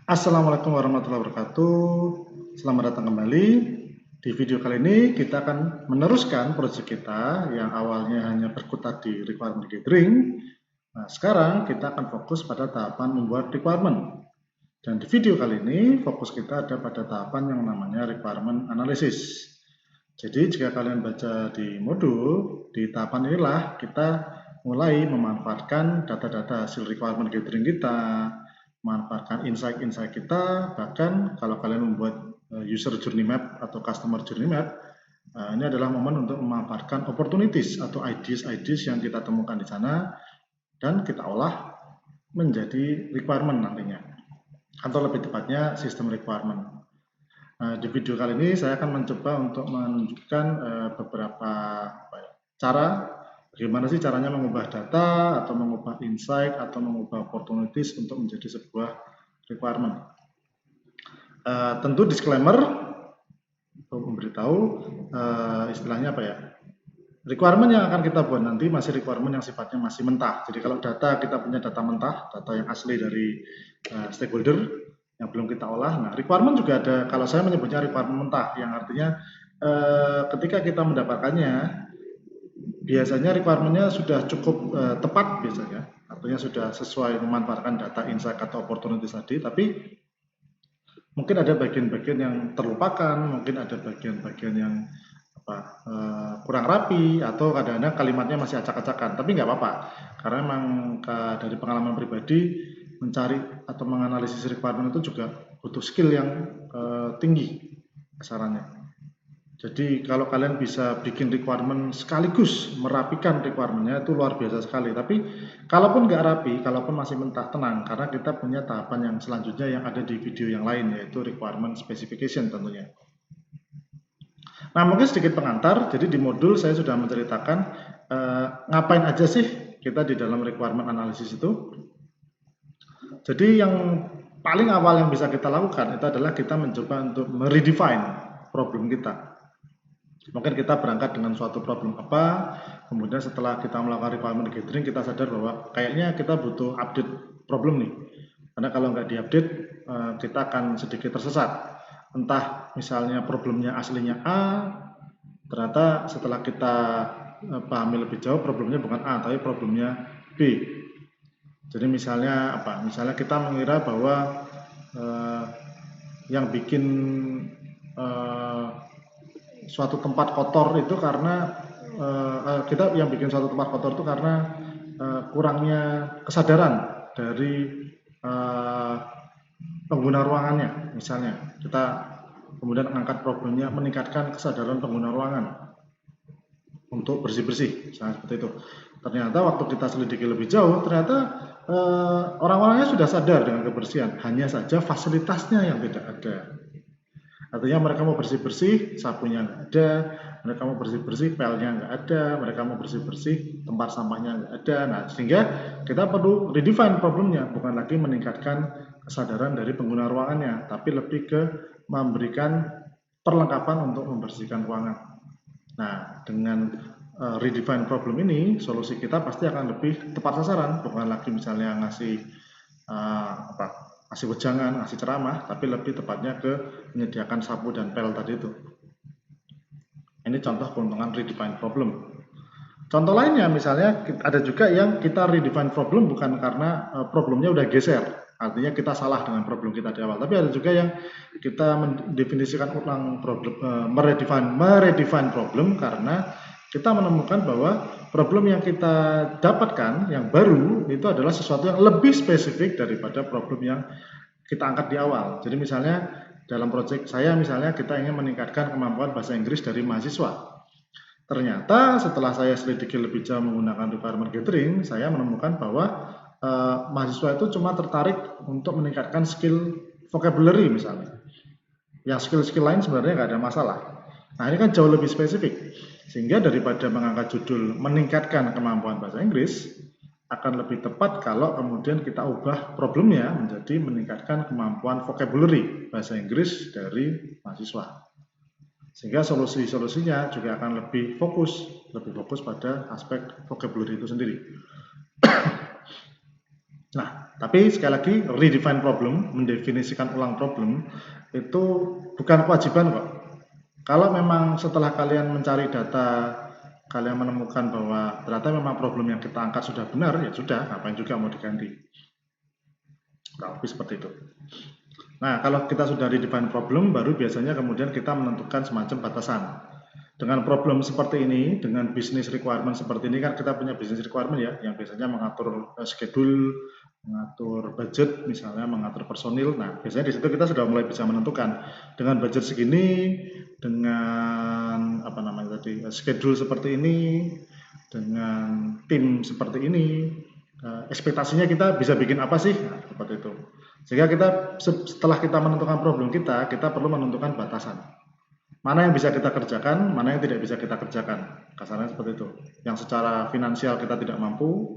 Assalamualaikum warahmatullahi wabarakatuh. Selamat datang kembali. Di video kali ini kita akan meneruskan proyek kita yang awalnya hanya berkutat di requirement gathering. Nah, sekarang kita akan fokus pada tahapan membuat requirement. Dan di video kali ini fokus kita ada pada tahapan yang namanya requirement analysis. Jadi jika kalian baca di modul, di tahapan inilah kita mulai memanfaatkan data-data hasil requirement gathering kita, memanfaatkan insight-insight kita, bahkan kalau kalian membuat user journey map atau customer journey map, ini adalah momen untuk memanfaatkan opportunities atau ideas-ideas yang kita temukan di sana dan kita olah menjadi requirement nantinya, atau lebih tepatnya sistem requirement. Di video kali ini saya akan mencoba untuk menunjukkan beberapa cara bagaimana sih caranya mengubah data atau mengubah insight atau mengubah opportunities untuk menjadi sebuah requirement. Tentu disclaimer untuk memberitahu istilahnya apa ya, requirement yang akan kita buat nanti masih requirement yang sifatnya masih mentah. Jadi kalau data kita punya data mentah, data yang asli dari stakeholder yang belum kita olah. Nah, requirement juga ada, kalau saya menyebutnya requirement mentah, yang artinya ketika kita mendapatkannya, biasanya requirement-nya sudah cukup tepat biasanya, artinya sudah sesuai memanfaatkan data insight atau opportunity tadi, tapi mungkin ada bagian-bagian yang terlupakan, mungkin ada bagian-bagian yang kurang rapi, atau kadang-kadang kalimatnya masih acak-acakan, tapi nggak apa-apa, karena memang dari pengalaman pribadi mencari atau menganalisis requirement itu juga butuh skill yang tinggi kasarannya. Jadi kalau kalian bisa bikin requirement sekaligus merapikan requirementnya itu luar biasa sekali. Tapi kalaupun nggak rapi, kalaupun masih mentah, tenang, karena kita punya tahapan yang selanjutnya yang ada di video yang lain, yaitu requirement specification tentunya. Nah, mungkin sedikit pengantar. Jadi di modul saya sudah menceritakan ngapain aja sih kita di dalam requirement analysis itu. Jadi yang paling awal yang bisa kita lakukan itu adalah kita mencoba untuk meredefine problem kita. Mungkin kita berangkat dengan suatu problem apa, kemudian setelah kita melakukan requirement gathering kita sadar bahwa kayaknya kita butuh update problem nih. Karena kalau nggak diupdate kita akan sedikit tersesat. Entah misalnya problemnya aslinya A, ternyata setelah kita pahami lebih jauh problemnya bukan A tapi problemnya B. Jadi misalnya apa? Misalnya kita mengira bahwa yang bikin suatu tempat kotor itu karena kita yang bikin suatu tempat kotor itu karena kurangnya kesadaran dari pengguna ruangannya. Misalnya kita kemudian angkat problemnya meningkatkan kesadaran pengguna ruangan untuk bersih-bersih, misalnya seperti itu. Ternyata waktu kita selidiki lebih jauh, ternyata orang-orangnya sudah sadar dengan kebersihan, hanya saja fasilitasnya yang tidak ada. Artinya mereka mau bersih-bersih, sapunya nggak ada, mereka mau bersih-bersih, pelnya nggak ada, mereka mau bersih-bersih, tempat sampahnya nggak ada. Nah, sehingga kita perlu redefine problemnya, bukan lagi meningkatkan kesadaran dari pengguna ruangannya, tapi lebih ke memberikan perlengkapan untuk membersihkan ruangan. Nah, dengan redefine problem ini, solusi kita pasti akan lebih tepat sasaran, bukan lagi misalnya ngasih ngasih wejangan, ngasih ceramah, tapi lebih tepatnya ke menyediakan sapu dan pel tadi itu. Ini contoh keuntungan redefine problem. Contoh lainnya misalnya ada juga yang kita redefine problem bukan karena problemnya udah geser, artinya kita salah dengan problem kita di awal. Tapi ada juga yang kita mendefinisikan ulang problem, meredefine problem karena kita menemukan bahwa problem yang kita dapatkan yang baru itu adalah sesuatu yang lebih spesifik daripada problem yang kita angkat di awal. Jadi misalnya dalam proyek saya misalnya kita ingin meningkatkan kemampuan bahasa Inggris dari mahasiswa. Ternyata setelah saya selidiki lebih jauh menggunakan requirement gathering, saya menemukan bahwa mahasiswa itu cuma tertarik untuk meningkatkan skill vocabulary misalnya. Yang skill-skill lain sebenarnya nggak ada masalah. Nah, ini kan jauh lebih spesifik. Sehingga daripada mengangkat judul meningkatkan kemampuan bahasa Inggris, akan lebih tepat kalau kemudian kita ubah problemnya menjadi meningkatkan kemampuan vocabulary bahasa Inggris dari mahasiswa. Sehingga solusi-solusinya juga akan lebih fokus pada aspek vocabulary itu sendiri. Nah, tapi sekali lagi redefine problem, mendefinisikan ulang problem itu bukan kewajiban kok. Kalau memang setelah kalian mencari data, kalian menemukan bahwa ternyata memang problem yang kita angkat sudah benar, ya sudah, ngapain juga mau diganti. Nah, lebih seperti itu. Nah, kalau kita sudah redefine problem, baru biasanya kemudian kita menentukan semacam batasan. Dengan problem seperti ini, dengan business requirement seperti ini, kan kita punya business requirement ya, yang biasanya mengatur schedule, mengatur budget, misalnya mengatur personil. Nah, biasanya di situ kita sudah mulai bisa menentukan dengan budget segini, dengan apa namanya tadi, schedule seperti ini, dengan tim seperti ini, ekspektasinya kita bisa bikin apa sih? Nah, seperti itu. Sehingga kita setelah kita menentukan problem kita perlu menentukan batasan. Mana yang bisa kita kerjakan, mana yang tidak bisa kita kerjakan. Kasarnya seperti itu. Yang secara finansial kita tidak mampu,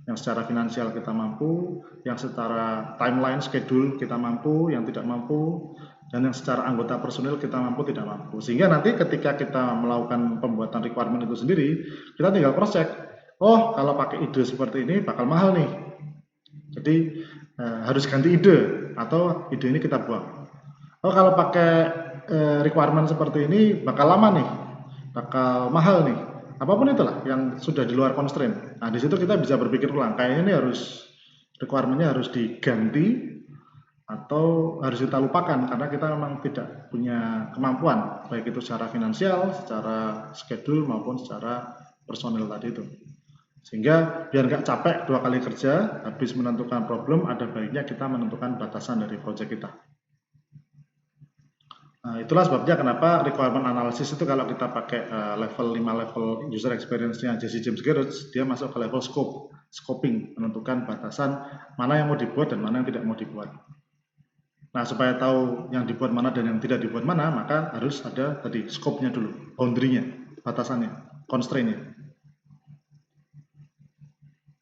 yang secara finansial kita mampu, yang secara timeline, schedule kita mampu, yang tidak mampu, dan yang secara anggota personil kita mampu, tidak mampu. Sehingga nanti ketika kita melakukan pembuatan requirement itu sendiri, kita tinggal cross check. Oh, kalau pakai ide seperti ini bakal mahal nih. Jadi harus ganti ide atau ide ini kita buang. Oh, kalau pakai requirement seperti ini bakal lama nih, bakal mahal nih. Apapun itulah yang sudah di luar constraint. Nah, di situ kita bisa berpikir ulang. Kayaknya ini requirement-nya harus diganti atau harus kita lupakan karena kita memang tidak punya kemampuan baik itu secara finansial, secara schedule maupun secara personil tadi itu. Sehingga biar nggak capek 2 kali kerja, habis menentukan problem, ada baiknya kita menentukan batasan dari proyek kita. Nah, itulah sebabnya kenapa requirement analysis itu kalau kita pakai level 5 level user experience-nya Jesse James Garrett, dia masuk ke level scoping, menentukan batasan mana yang mau dibuat dan mana yang tidak mau dibuat. Nah, supaya tahu yang dibuat mana dan yang tidak dibuat mana, maka harus ada tadi scope-nya dulu, boundary-nya, batasannya, constraint-nya.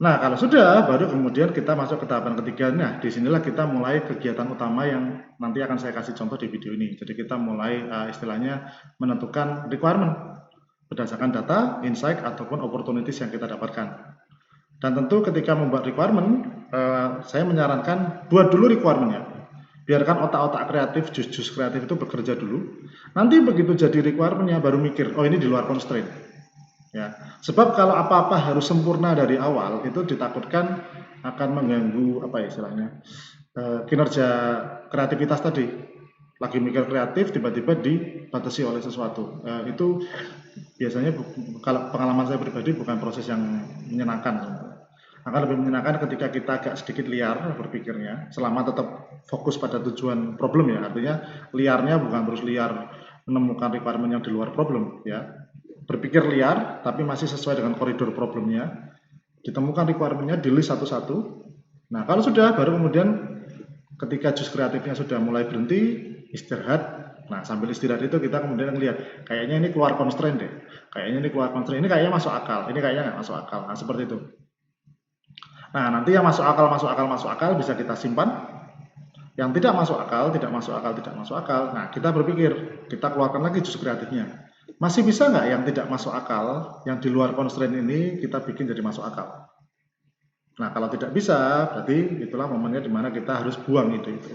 Nah, kalau sudah, baru kemudian kita masuk ke tahapan ketiga. Nah, disinilah kita mulai kegiatan utama yang nanti akan saya kasih contoh di video ini. Jadi kita mulai istilahnya menentukan requirement berdasarkan data, insight, ataupun opportunities yang kita dapatkan. Dan tentu ketika membuat requirement, saya menyarankan buat dulu requirement-nya. Biarkan otak-otak kreatif, jus-jus kreatif itu bekerja dulu. Nanti begitu jadi requirement-nya baru mikir, oh ini di luar constraint. Ya, sebab kalau apa-apa harus sempurna dari awal itu ditakutkan akan mengganggu apa ya istilahnya kinerja kreativitas tadi. Lagi mikir kreatif tiba-tiba dibatasi oleh sesuatu. Itu biasanya kalau pengalaman saya pribadi bukan proses yang menyenangkan. Akan lebih menyenangkan ketika kita agak sedikit liar berpikirnya, selama tetap fokus pada tujuan problem ya. Artinya liarnya bukan terus liar menemukan requirement yang di luar problem ya. Berpikir liar tapi masih sesuai dengan koridor problemnya, ditemukan requirement-nya, di list satu-satu. Nah, kalau sudah baru kemudian ketika jus kreatifnya sudah mulai berhenti, istirahat. Nah, sambil istirahat itu kita kemudian melihat kayaknya ini keluar constraint deh, kayaknya ini keluar constraint, ini kayaknya masuk akal, ini kayaknya nggak masuk akal. Nah, seperti itu. Nah, nanti yang masuk akal bisa kita simpan. Yang tidak masuk akal, tidak masuk akal, tidak masuk akal. Nah, kita berpikir, kita keluarkan lagi jus kreatifnya. Masih bisa nggak yang tidak masuk akal, yang di luar constraint ini kita bikin jadi masuk akal? Nah, kalau tidak bisa, berarti itulah momennya di mana kita harus buang ide itu.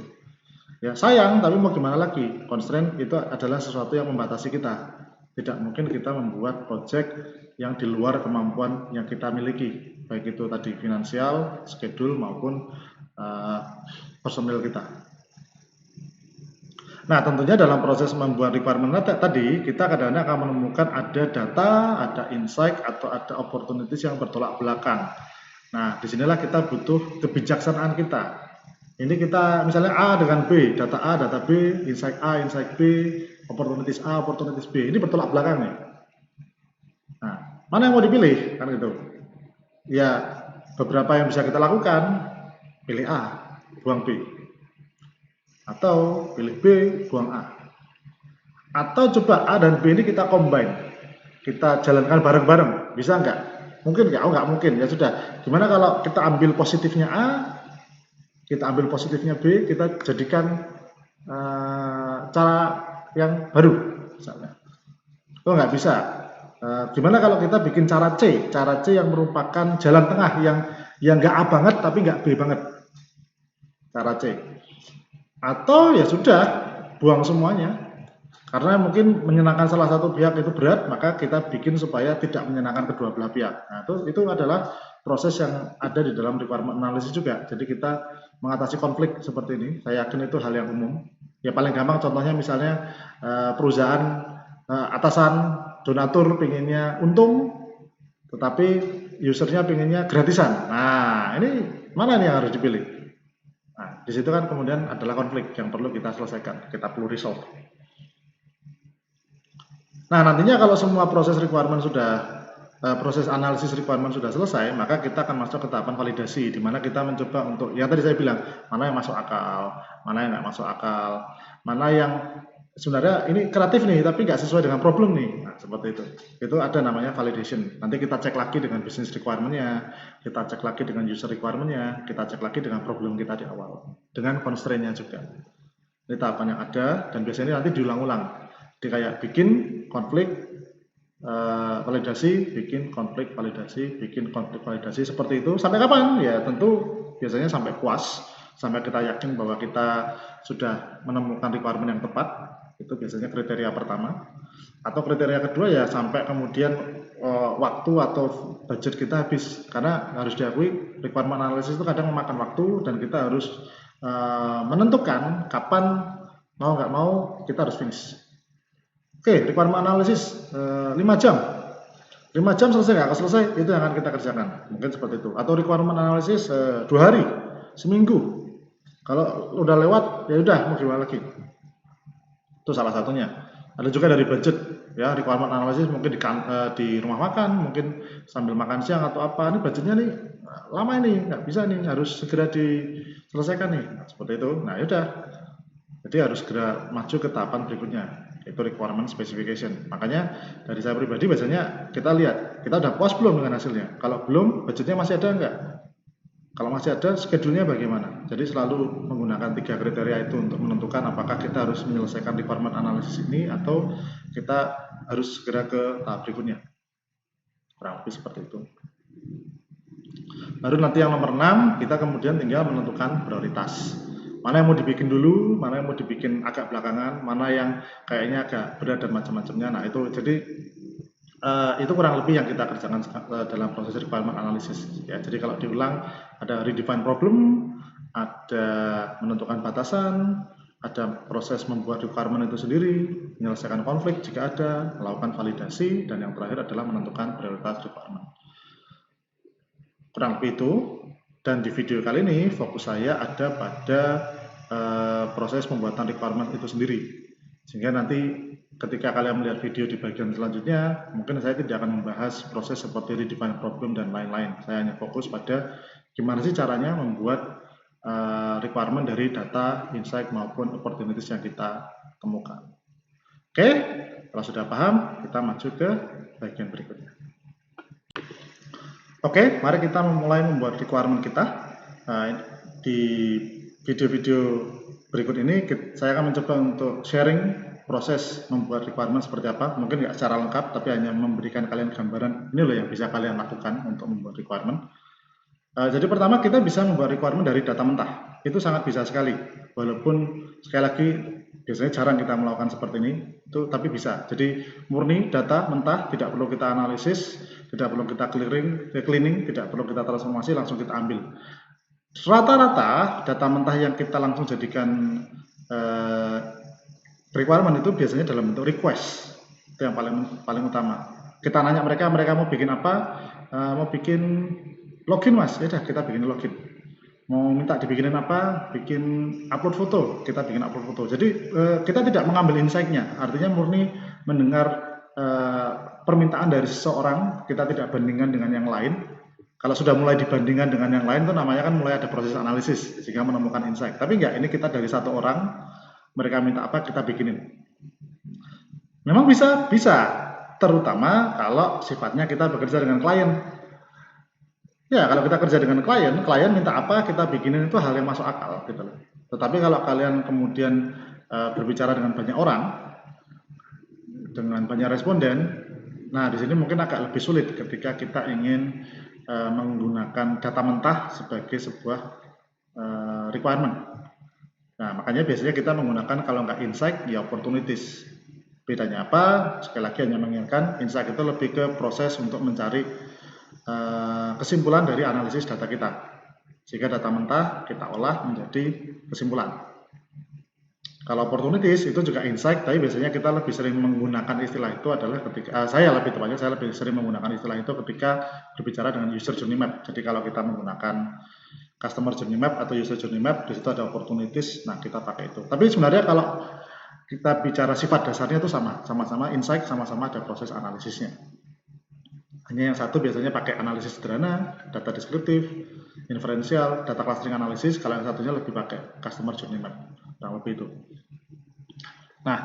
Ya sayang, tapi mau gimana lagi? Constraint itu adalah sesuatu yang membatasi kita. Tidak mungkin kita membuat project yang di luar kemampuan yang kita miliki, baik itu tadi finansial, schedule maupun personil kita. Nah, tentunya dalam proses membuat requirement tadi, kita kadang-kadang akan menemukan ada data, ada insight, atau ada opportunities yang bertolak belakang. Nah, disinilah kita butuh kebijaksanaan kita. Ini kita misalnya A dengan B, data A, data B, insight A, insight B, opportunities A, opportunities B. Ini bertolak belakang nih. Nah, mana yang mau dipilih? Kan gitu. Ya, beberapa yang bisa kita lakukan, pilih A, buang B. Atau pilih B, buang A. Atau coba A dan B ini kita combine, kita jalankan bareng-bareng, bisa nggak? Mungkin nggak? Oh nggak mungkin, ya sudah. Gimana kalau kita ambil positifnya A, kita ambil positifnya B, kita jadikan cara yang baru, misalnya. Oh nggak bisa. Gimana kalau kita bikin cara C yang merupakan jalan tengah yang nggak A banget tapi nggak B banget, cara C. Atau ya sudah, buang semuanya. Karena mungkin menyenangkan salah satu pihak itu berat, maka kita bikin supaya tidak menyenangkan kedua belah pihak. Nah, itu adalah proses yang ada di dalam requirement analysis juga. Jadi kita mengatasi konflik seperti ini, saya yakin itu hal yang umum. Ya paling gampang contohnya misalnya perusahaan atasan donatur pinginnya untung, tetapi usernya pinginnya gratisan. Nah, ini mana nih yang harus dipilih? Nah, di situ kan kemudian adalah konflik yang perlu kita selesaikan, kita perlu resolve. Nah, nantinya kalau semua proses requirement proses analisis requirement sudah selesai, maka kita akan masuk ke tahapan validasi, di mana kita mencoba untuk, yang tadi saya bilang, mana yang masuk akal, mana yang nggak masuk akal, mana yang sebenarnya ini kreatif nih, tapi nggak sesuai dengan problem nih. Nah, seperti itu. Itu ada namanya validation. Nanti kita cek lagi dengan business requirement-nya, kita cek lagi dengan user requirement-nya, kita cek lagi dengan problem kita di awal, dengan constraint-nya juga. Ini tahapan yang ada, dan biasanya nanti diulang-ulang. Jadi kayak bikin konflik validasi, bikin konflik validasi seperti itu. Sampai kapan? Ya tentu biasanya sampai puas, sampai kita yakin bahwa kita sudah menemukan requirement yang tepat. Itu biasanya kriteria pertama. Atau kriteria kedua ya sampai kemudian waktu atau budget kita habis. Karena harus diakui requirement analysis itu kadang memakan waktu dan kita harus menentukan kapan mau nggak mau kita harus finish. Oke, requirement analysis 5 jam. 5 jam selesai nggak? Kalau selesai, itu yang akan kita kerjakan. Mungkin seperti itu. Atau requirement analysis 2 hari, seminggu. Kalau udah lewat, ya udah mau gimana lagi. Itu salah satunya. Ada juga dari budget, ya requirement analysis mungkin di rumah makan, mungkin sambil makan siang atau apa. Ini budgetnya nih lama ini, nggak bisa nih, harus segera diselesaikan nih. Nah, seperti itu. Nah, yaudah. Jadi harus segera maju ke tahapan berikutnya, itu requirement specification. Makanya dari saya pribadi biasanya kita lihat, kita udah puas belum dengan hasilnya. Kalau belum, budgetnya masih ada enggak? Kalau masih ada, schedule-nya bagaimana? Jadi selalu menggunakan 3 kriteria itu untuk menentukan apakah kita harus menyelesaikan requirement analysis ini atau kita harus segera ke tahap berikutnya. Kurang lebih seperti itu. Baru nanti yang nomor 6, kita kemudian tinggal menentukan prioritas. Mana yang mau dibikin dulu, mana yang mau dibikin agak belakangan, mana yang kayaknya agak berat dan macam-macamnya. Nah itu jadi itu kurang lebih yang kita kerjakan dalam proses requirement analysis. Ya, jadi kalau diulang ada redefine problem, ada menentukan batasan, ada proses membuat requirement itu sendiri, menyelesaikan konflik jika ada, melakukan validasi, dan yang terakhir adalah menentukan prioritas requirement. Kurang lebih itu. Dan di video kali ini fokus saya ada pada proses pembuatan requirement itu sendiri. Sehingga nanti ketika kalian melihat video di bagian selanjutnya, mungkin saya tidak akan membahas proses seperti redefine problem dan lain-lain. Saya hanya fokus pada gimana sih caranya membuat requirement dari data, insight maupun opportunities yang kita temukan. Oke, kalau sudah paham, kita maju ke bagian berikutnya. Oke, mari kita mulai membuat requirement kita. Di video-video berikut ini saya akan mencoba untuk sharing proses membuat requirement seperti apa. Mungkin nggak secara lengkap, tapi hanya memberikan kalian gambaran ini loh yang bisa kalian lakukan untuk membuat requirement. Jadi pertama kita bisa membuat requirement dari data mentah. Itu sangat bisa sekali. Walaupun sekali lagi biasanya jarang kita melakukan seperti ini, tapi bisa. Jadi murni data mentah, tidak perlu kita analisis, tidak perlu kita cleaning, tidak perlu kita transformasi, langsung kita ambil. Rata-rata data mentah yang kita langsung jadikan requirement itu biasanya dalam bentuk request. Itu yang paling utama. Kita nanya mereka mau bikin apa? Mau bikin login mas, ya udah kita bikin login. Mau minta dibikinin apa? Bikin upload foto, kita bikin upload foto. Jadi kita tidak mengambil insight-nya, artinya murni mendengar permintaan dari seseorang, kita tidak bandingkan dengan yang lain. Kalau sudah mulai dibandingkan dengan yang lain, itu namanya kan mulai ada proses analisis, sehingga menemukan insight. Tapi enggak, ini kita dari satu orang, mereka minta apa, kita bikinin. Memang bisa, terutama kalau sifatnya kita bekerja dengan klien. Ya, kalau kita kerja dengan klien minta apa, kita bikinin, itu hal yang masuk akal gitu loh. Tetapi kalau kalian kemudian berbicara dengan banyak orang, dengan banyak responden, nah di sini mungkin agak lebih sulit ketika kita ingin menggunakan data mentah sebagai sebuah requirement. Nah, makanya biasanya kita menggunakan kalau nggak insight, ya opportunities. Bedanya apa? Sekali lagi hanya mengingatkan, insight itu lebih ke proses untuk mencari kesimpulan dari analisis data kita. Sehingga data mentah kita olah menjadi kesimpulan. Kalau opportunities itu juga insight, tapi biasanya kita lebih sering menggunakan istilah itu adalah ketika, saya lebih sering menggunakan istilah itu ketika berbicara dengan user journey map. Jadi kalau kita menggunakan customer journey map atau user journey map, di situ ada opportunities, nah kita pakai itu. Tapi sebenarnya kalau kita bicara sifat dasarnya itu sama-sama insight, sama-sama ada proses analisisnya. Hanya yang satu biasanya pakai analisis sederhana, data deskriptif, inferensial, data clustering analisis, kalau yang satunya lebih pakai customer journey map, kurang lebih itu. Nah,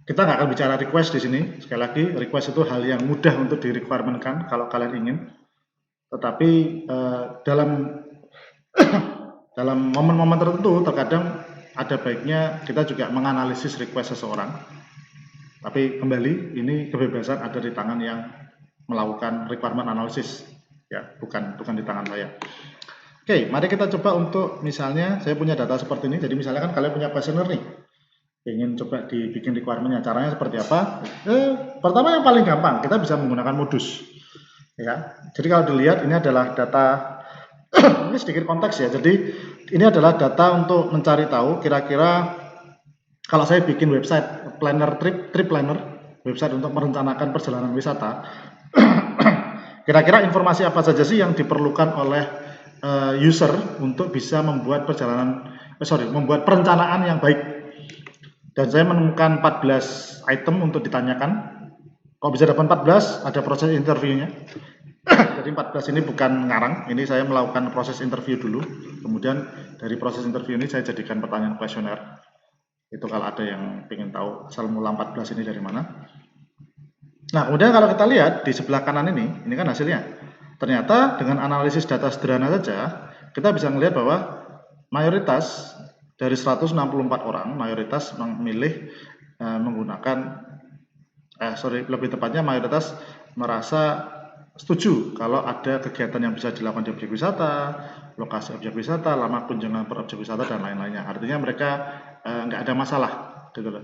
kita nggak akan bicara request di sini. Sekali lagi, request itu hal yang mudah untuk di-requirement-kan kalau kalian ingin. Tetapi dalam momen-momen tertentu terkadang ada baiknya kita juga menganalisis request seseorang. Tapi kembali, ini kebebasan ada di tangan yang melakukan requirement analysis, ya, bukan di tangan saya. Oke, mari kita coba untuk misalnya saya punya data seperti ini. Jadi misalnya kan kalian punya questionnaire nih, ingin coba dibikin requirement-nya. Caranya seperti apa? Pertama yang paling gampang, kita bisa menggunakan modus. Ya, jadi kalau dilihat ini adalah data. Ini sedikit konteks ya. Jadi ini adalah data untuk mencari tahu kira-kira kalau saya bikin website planner trip planner, website untuk merencanakan perjalanan wisata. Kira-kira informasi apa saja sih yang diperlukan oleh user untuk bisa membuat membuat perencanaan yang baik. Dan saya menemukan 14 item untuk ditanyakan. Kok bisa dapat 14? Ada proses interviewnya. Jadi 14 ini bukan ngarang, ini saya melakukan proses interview dulu. Kemudian dari proses interview ini saya jadikan pertanyaan kuesioner. Itu kalau ada yang ingin tahu asal mula 14 ini dari mana. Nah, kemudian kalau kita lihat di sebelah kanan ini kan hasilnya. Ternyata dengan analisis data sederhana saja, kita bisa melihat bahwa mayoritas dari 164 orang, mayoritas memilih menggunakan, lebih tepatnya mayoritas merasa setuju kalau ada kegiatan yang bisa dilakukan di objek wisata, lokasi objek wisata, lama kunjungan per objek wisata, dan lain-lainnya. Artinya mereka nggak ada masalah. Gitu loh.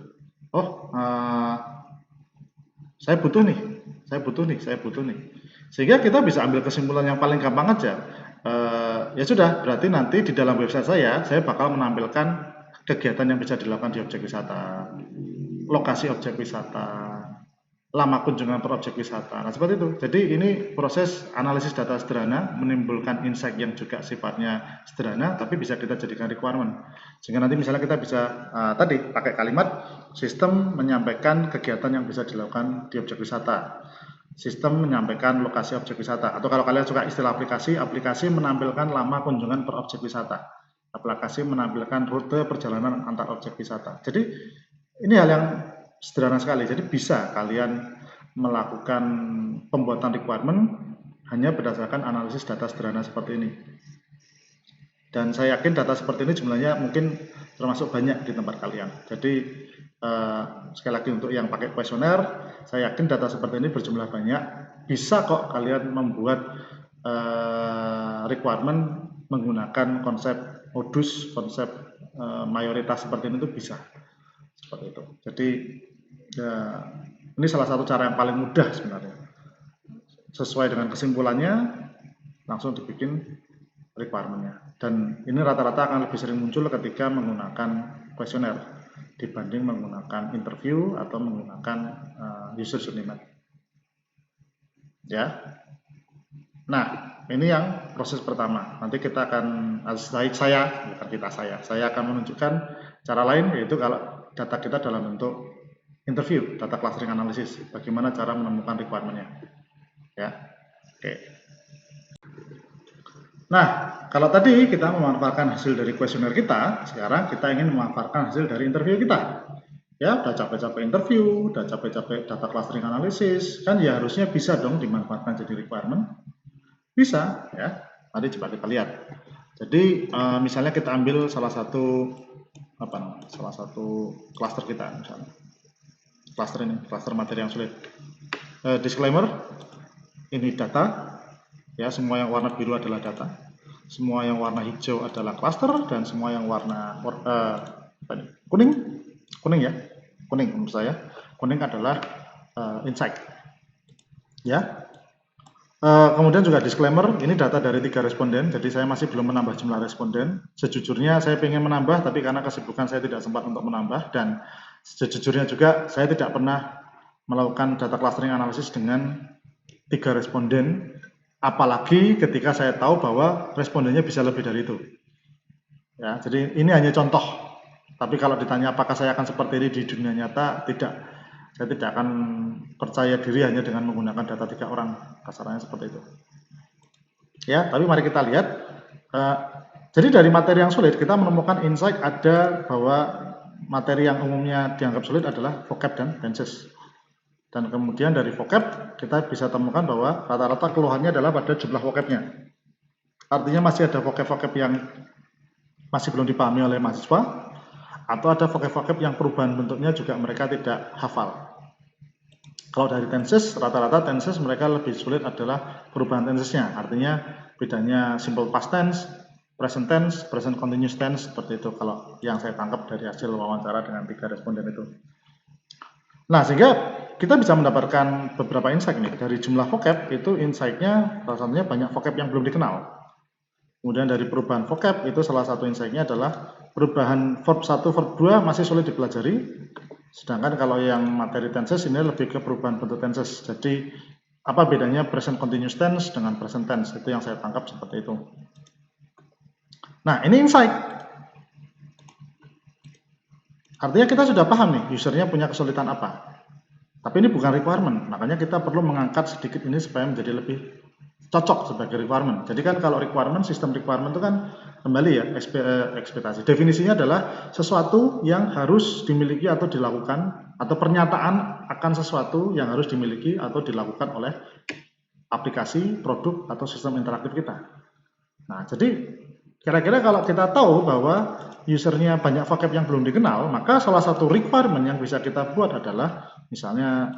Saya butuh nih. Sehingga kita bisa ambil kesimpulan yang paling gampang aja. Ya sudah, berarti nanti di dalam website saya bakal menampilkan kegiatan yang bisa dilakukan di objek wisata, lokasi objek wisata, lama kunjungan per objek wisata. Nah, seperti itu. Jadi ini proses analisis data sederhana menimbulkan insight yang juga sifatnya sederhana, tapi bisa kita jadikan requirement. Sehingga nanti misalnya kita bisa tadi pakai kalimat sistem menyampaikan kegiatan yang bisa dilakukan di objek wisata. Sistem menyampaikan lokasi objek wisata. Atau kalau kalian suka istilah aplikasi menampilkan lama kunjungan per objek wisata. Aplikasi menampilkan rute perjalanan antar objek wisata. Jadi ini hal yang sederhana sekali. Jadi bisa kalian melakukan pembuatan requirement hanya berdasarkan analisis data sederhana seperti ini. Dan saya yakin data seperti ini jumlahnya mungkin termasuk banyak di tempat kalian. Jadi sekali lagi untuk yang pakai kuesioner, saya yakin data seperti ini berjumlah banyak. Bisa kok kalian membuat requirement menggunakan konsep modus, konsep mayoritas seperti ini, itu bisa. Seperti itu. Jadi ini salah satu cara yang paling mudah sebenarnya. Sesuai dengan kesimpulannya, langsung dibikin requirement-nya. Dan ini rata-rata akan lebih sering muncul ketika menggunakan kuesioner dibanding menggunakan interview atau menggunakan user journey map. Ya. Nah, ini yang proses pertama. Nanti kita akan saya akan menunjukkan cara lain, yaitu kalau data kita dalam bentuk interview, data clustering analysis, bagaimana cara menemukan requirement-nya. Ya. Oke. Nah, kalau tadi kita memanfaatkan hasil dari kuesioner kita, sekarang kita ingin memanfaatkan hasil dari interview kita. Ya, udah capek-capek interview, udah capek-capek data clustering analysis, kan ya harusnya bisa dong dimanfaatkan jadi requirement. Bisa, ya. Mari coba kita lihat. Jadi, misalnya kita ambil salah satu cluster kita, misalnya. Cluster materi yang sulit. Disclaimer, ini data. Ya, semua yang warna biru adalah data, semua yang warna hijau adalah cluster, dan semua yang warna kuning ya, kuning menurut saya, kuning adalah insight. Ya. Kemudian juga disclaimer, ini data dari 3 responden, jadi saya masih belum menambah jumlah responden. Sejujurnya saya ingin menambah, tapi karena kesibukan saya tidak sempat untuk menambah, dan sejujurnya juga saya tidak pernah melakukan data clustering analysis dengan 3 responden, apalagi ketika saya tahu bahwa respondennya bisa lebih dari itu. Ya, jadi ini hanya contoh, tapi kalau ditanya apakah saya akan seperti ini di dunia nyata, tidak. Saya tidak akan percaya diri hanya dengan menggunakan data 3 orang, kasarnya seperti itu. Ya, tapi mari kita lihat. Jadi dari materi yang sulit kita menemukan insight ada bahwa materi yang umumnya dianggap sulit adalah vocab dan tenses. Dan kemudian dari vocab kita bisa temukan bahwa rata-rata keluhannya adalah pada jumlah vocabnya. Artinya masih ada vocab-vocab yang masih belum dipahami oleh mahasiswa, atau ada vocab-vocab yang perubahan bentuknya juga mereka tidak hafal. Kalau dari tenses, rata-rata tenses mereka lebih sulit adalah perubahan tensesnya. Artinya bedanya simple past tense, present tense, present continuous tense, seperti itu kalau yang saya tangkap dari hasil wawancara dengan 3 responden itu. Nah, sehingga kita bisa mendapatkan beberapa insight nih. Dari jumlah vocab itu insight-nya salah satunya banyak vocab yang belum dikenal. Kemudian dari perubahan vocab itu salah satu insight-nya adalah perubahan verb 1, verb 2 masih sulit dipelajari. Sedangkan kalau yang materi tenses ini lebih ke perubahan bentuk tenses. Jadi apa bedanya present continuous tense dengan present tense? Itu yang saya tangkap seperti itu. Nah, ini insight. Artinya kita sudah paham nih, usernya punya kesulitan apa. Tapi ini bukan requirement, makanya kita perlu mengangkat sedikit ini supaya menjadi lebih cocok sebagai requirement. Jadi kan kalau requirement, sistem requirement itu kan kembali ya, ekspektasi. Definisinya adalah sesuatu yang harus dimiliki atau dilakukan, atau pernyataan akan sesuatu yang harus dimiliki atau dilakukan oleh aplikasi, produk, atau sistem interaktif kita. Nah, jadi kira-kira kalau kita tahu bahwa usernya banyak vocab yang belum dikenal, maka salah satu requirement yang bisa kita buat adalah, misalnya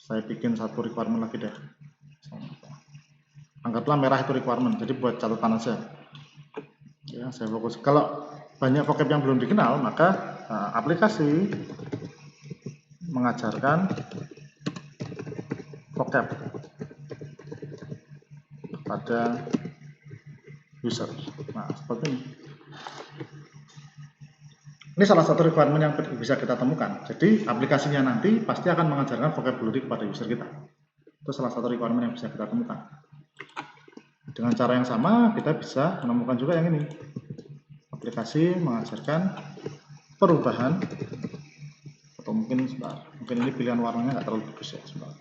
saya bikin satu requirement lagi deh. Anggaplah merah itu requirement, jadi buat catatan aja. Ya, saya fokus. Kalau banyak vocab yang belum dikenal, maka aplikasi mengajarkan vocab kepada user. Nah, seperti ini. Ini salah satu requirement yang bisa kita temukan. Jadi aplikasinya nanti pasti akan mengajarkan vocabulary kepada user kita. Itu salah satu requirement yang bisa kita temukan. Dengan cara yang sama, kita bisa menemukan juga yang ini. Aplikasi mengajarkan perubahan, atau mungkin sebentar, mungkin ini pilihan warnanya nggak terlalu bagus ya, sebentar.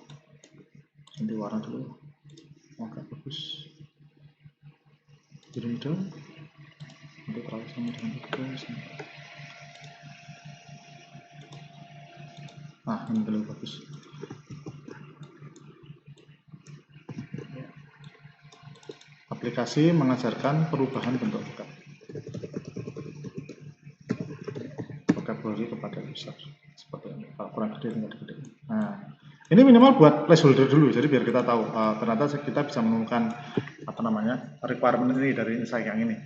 Ganti warna dulu. Agak bagus. Jadi itu, nanti terlalu sama dengan itu. Nah, ini lebih bagus. Aplikasi mengajarkan perubahan bentuk vocabulary kepada user. Seperti ini. Kalau kurang gede, tinggal gede. Nah, ini minimal buat placeholder dulu. Jadi biar kita tahu. Ternyata kita bisa menemukan requirement ini dari insight yang ini.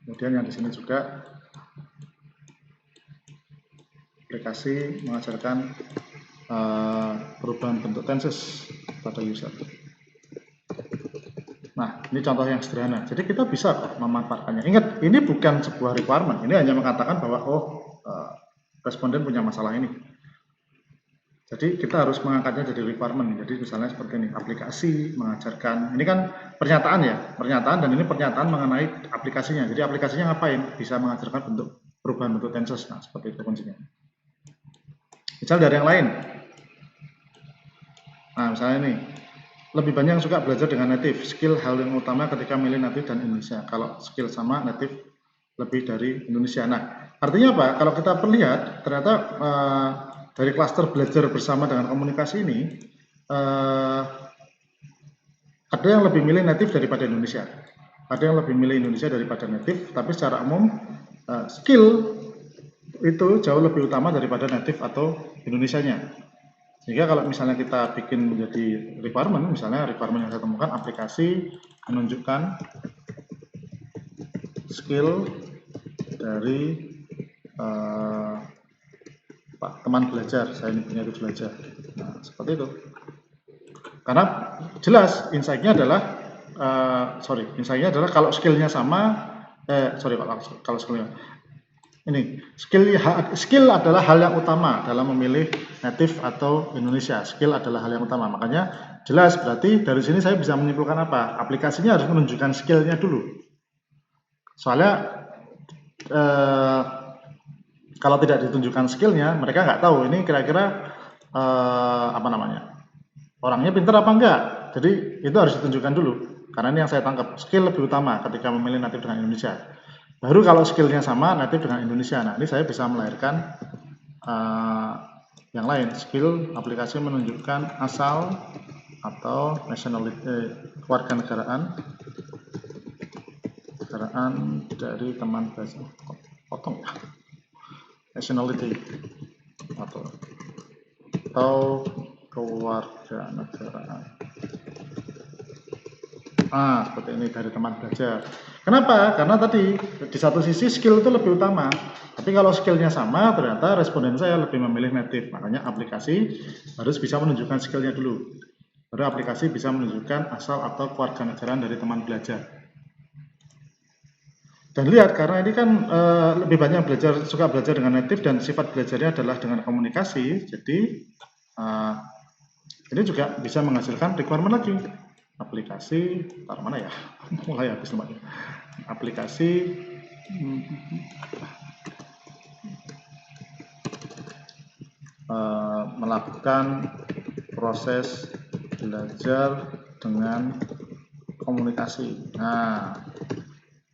Kemudian yang di sini juga aplikasi mengajarkan perubahan bentuk tenses pada user. Nah, ini contoh yang sederhana. Jadi kita bisa memanfaatkannya. Ingat, ini bukan sebuah requirement. Ini hanya mengatakan bahwa responden punya masalah ini. Jadi kita harus mengangkatnya jadi requirement. Jadi misalnya seperti ini, aplikasi mengajarkan. Ini kan pernyataan ya, pernyataan, dan ini pernyataan mengenai aplikasinya. Jadi aplikasinya ngapain? Bisa mengajarkan perubahan bentuk tenses. Nah, seperti itu kuncinya. Misal dari yang lain. Nah, misalnya ini. Lebih banyak yang suka belajar dengan native. Skill hal yang utama ketika milih native dan Indonesia. Kalau skill sama, native lebih dari Indonesia. Nah, artinya apa? Kalau kita perlihat, ternyata dari klaster belajar bersama dengan komunikasi ini, ada yang lebih milih native daripada Indonesia. Ada yang lebih milih Indonesia daripada native, tapi secara umum skill itu jauh lebih utama daripada native atau Indonesianya. Sehingga kalau misalnya kita bikin menjadi requirement, misalnya requirement yang saya temukan aplikasi menunjukkan skill dari teman belajar, saya nyebutnya itu belajar. Nah, seperti itu. Karena jelas insight-nya adalah insight-nya adalah kalau skill-nya sama, kalau skill-nya ini skill adalah hal yang utama dalam memilih native atau Indonesia. Skill adalah hal yang utama. Makanya jelas berarti dari sini saya bisa menyimpulkan apa? Aplikasinya harus menunjukkan skill-nya dulu. Soalnya kalau tidak ditunjukkan skill-nya, mereka nggak tahu ini kira-kira orangnya pintar apa enggak. Jadi itu harus ditunjukkan dulu. Karena ini yang saya tangkap, skill lebih utama ketika memilih native dengan Indonesia. Baru kalau skillnya sama native dengan Indonesia. Nah, ini saya bisa melahirkan yang lain. Skill aplikasi menunjukkan asal atau nationality, kewarganegaraan dari teman belajar. Potong ya. Nationality atau kewarganegaraan. Seperti ini dari teman belajar. Kenapa? Karena tadi di satu sisi skill itu lebih utama. Tapi kalau skillnya sama, ternyata responden saya lebih memilih native. Makanya aplikasi harus bisa menunjukkan skillnya dulu. Baru aplikasi bisa menunjukkan asal atau kewarganegaraan dari teman belajar. Dan lihat, karena ini kan lebih banyak suka belajar dengan native dan sifat belajarnya adalah dengan komunikasi. Jadi ini juga bisa menghasilkan requirement lagi. Aplikasi, taruh mana ya? Mulai habis tempatnya. Aplikasi melakukan proses belajar dengan komunikasi. Nah,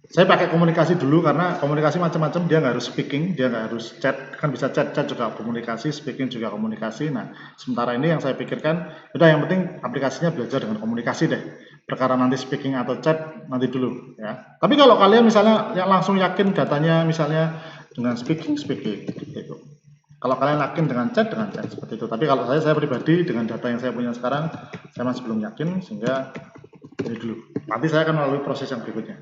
saya pakai komunikasi dulu karena komunikasi macam-macam, dia nggak harus speaking, dia nggak harus chat, kan bisa chat juga komunikasi, speaking juga komunikasi. Nah, sementara ini yang saya pikirkan, udah yang penting aplikasinya belajar dengan komunikasi deh. Perkara nanti speaking atau chat nanti dulu ya. Tapi kalau kalian misalnya yang langsung yakin datanya misalnya dengan speaking gitu. Kalau kalian yakin dengan chat seperti itu. Tapi kalau saya pribadi dengan data yang saya punya sekarang, saya masih belum yakin, sehingga ini dulu. Nanti saya akan melalui proses yang berikutnya.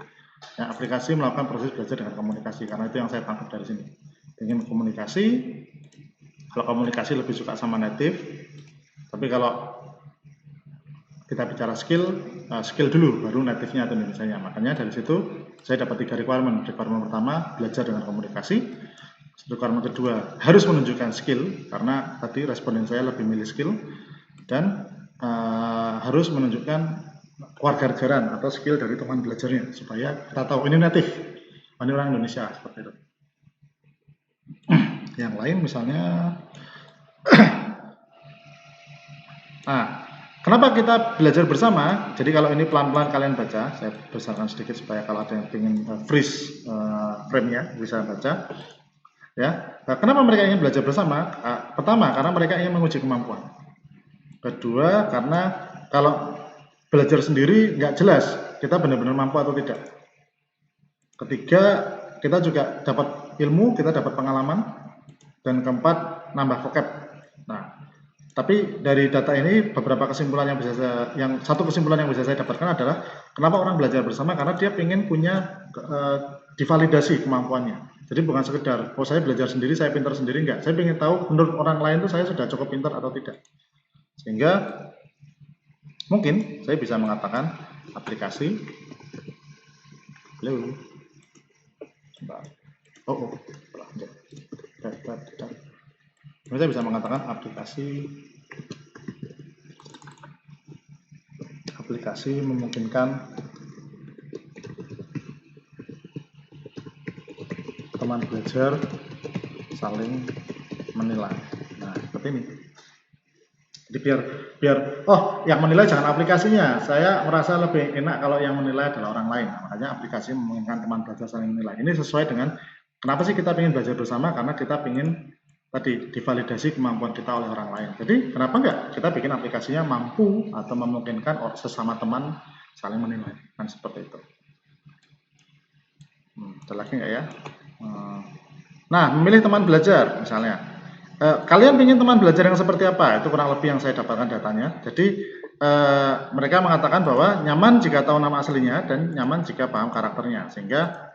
Ya, aplikasi melakukan proses belajar dengan komunikasi, karena itu yang saya tangkap dari sini. Ingin komunikasi, kalau komunikasi lebih suka sama native, tapi kalau kita bicara skill dulu, baru native-nya atau Indonesia-nya. Makanya dari situ saya dapat 3 requirement. Requirement pertama, belajar dengan komunikasi. Requirement kedua, harus menunjukkan skill, karena tadi responden saya lebih milih skill. Dan harus menunjukkan kewarganegaraan atau skill dari teman belajarnya, supaya kita tahu ini native, ini orang Indonesia, seperti itu. Yang lain misalnya, kenapa kita belajar bersama? Jadi kalau ini pelan-pelan kalian baca, saya besarkan sedikit supaya kalau ada yang ingin freeze frame-nya bisa baca. Ya, kenapa mereka ingin belajar bersama? Pertama, karena mereka ingin menguji kemampuan. Kedua, karena kalau belajar sendiri nggak jelas kita benar-benar mampu atau tidak. Ketiga, kita juga dapat ilmu, kita dapat pengalaman. Dan keempat, nambah vocab. Nah, tapi dari data ini beberapa kesimpulan satu kesimpulan yang bisa saya dapatkan adalah kenapa orang belajar bersama, karena dia ingin punya divalidasi kemampuannya. Jadi bukan sekedar, saya belajar sendiri, saya pintar sendiri, enggak. Saya ingin tahu menurut orang lain itu saya sudah cukup pintar atau tidak. Sehingga mungkin saya bisa mengatakan aplikasi. Halo. Saya bisa mengatakan aplikasi memungkinkan teman belajar saling menilai. Nah, seperti ini. Jadi biar yang menilai jangan aplikasinya. Saya merasa lebih enak kalau yang menilai adalah orang lain. Makanya aplikasi memungkinkan teman belajar saling menilai. Ini sesuai dengan kenapa sih kita ingin belajar bersama, karena kita ingin tadi divalidasi kemampuan kita oleh orang lain. Jadi kenapa enggak kita bikin aplikasinya mampu atau memungkinkan sesama teman saling menilai, kan seperti itu. Ada lagi enggak ya? Nah, memilih teman belajar misalnya. Kalian ingin teman belajar yang seperti apa? Itu kurang lebih yang saya dapatkan datanya. Jadi mereka mengatakan bahwa nyaman jika tahu nama aslinya dan nyaman jika paham karakternya. Sehingga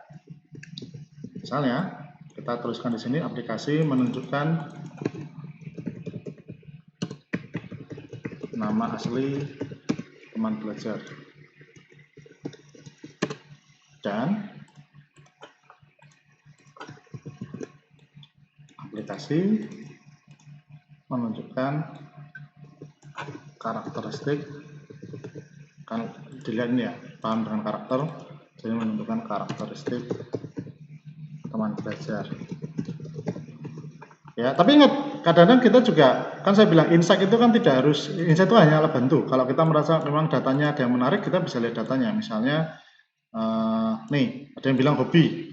misalnya kita tuliskan di sini aplikasi menunjukkan nama asli teman belajar dan aplikasi menunjukkan karakteristik, kan dilihat ini ya, paham dengan karakter, jadi menentukan karakteristik teman belajar. Ya, tapi ingat, kadang-kadang kita juga, kan saya bilang insight itu kan tidak harus, insight itu hanya alat bantu. Kalau kita merasa memang datanya ada yang menarik, kita bisa lihat datanya. Misalnya, nih, ada yang bilang hobi.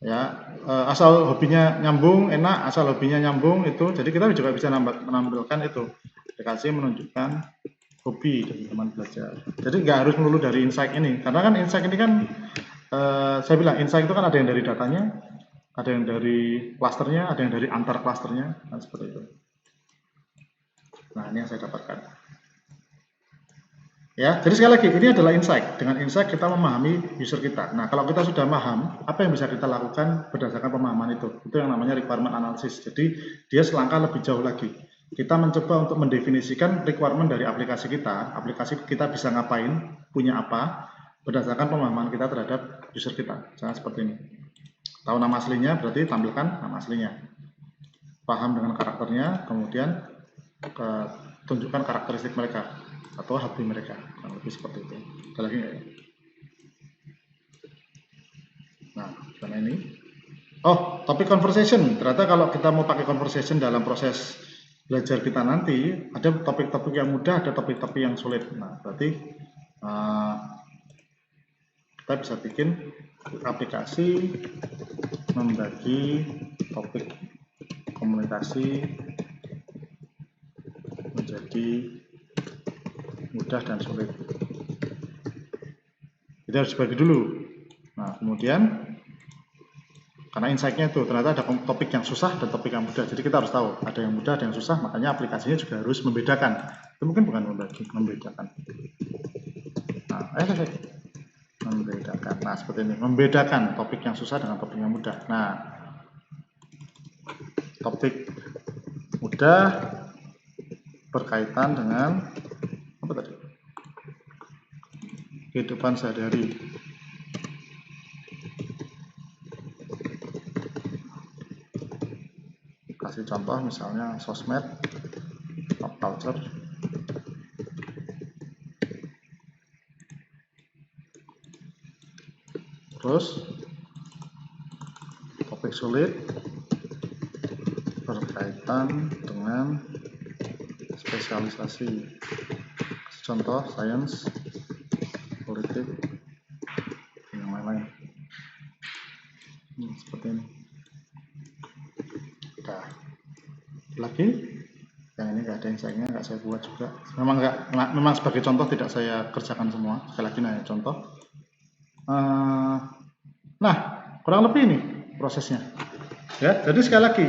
Ya, asal hobinya nyambung, enak, asal hobinya nyambung itu, jadi kita juga bisa menampilkan itu. Aplikasi menunjukkan hobi dari teman belajar. Jadi nggak harus melulu dari insight ini, karena kan insight ini kan, saya bilang insight itu kan ada yang dari datanya, ada yang dari klasternya, ada yang dari antar klasternya, nah seperti itu. Nah, ini yang saya dapatkan. Ya, jadi sekali lagi ini adalah insight. Dengan insight kita memahami user kita. Nah, kalau kita sudah paham, apa yang bisa kita lakukan berdasarkan pemahaman itu? Itu yang namanya requirement analysis. Jadi dia selangkah lebih jauh lagi. Kita mencoba untuk mendefinisikan requirement dari aplikasi kita bisa ngapain, punya apa, berdasarkan pemahaman kita terhadap user kita. Jangan seperti ini. Tahu nama aslinya berarti tampilkan nama aslinya. Paham dengan karakternya, kemudian tunjukkan karakteristik mereka atau hobi mereka, lebih seperti itu. Ada lagi nggak ya? Nah, karena ini, oh, topik conversation. Ternyata kalau kita mau pakai conversation dalam proses belajar kita nanti, ada topik-topik yang mudah, ada topik-topik yang sulit. Nah, berarti kita bisa bikin aplikasi membagi topik komunikasi menjadi mudah dan sulit. Jadi harus dibagi dulu. Nah, kemudian karena insight-nya itu ternyata ada topik yang susah dan topik yang mudah. Jadi kita harus tahu ada yang mudah, ada yang susah. Makanya aplikasinya juga harus membedakan. Itu mungkin bukan membagi, membedakan. Nah, membedakan. Nah, seperti ini. Membedakan topik yang susah dengan topik yang mudah. Nah, topik mudah berkaitan dengan apa tadi? Kehidupan sehari-hari. Kasih contoh misalnya sosmed, pop culture. Terus topik sulit berkaitan dengan spesialisasi. Contoh sains, politik, yang lain-lain. Seperti ini. Nah, lagi yang ini nggak ada insight-nya, nggak saya buat juga. Memang sebagai contoh tidak saya kerjakan semua. Sekali lagi nanya contoh. Nah, kurang lebih ini prosesnya. Ya, jadi sekali lagi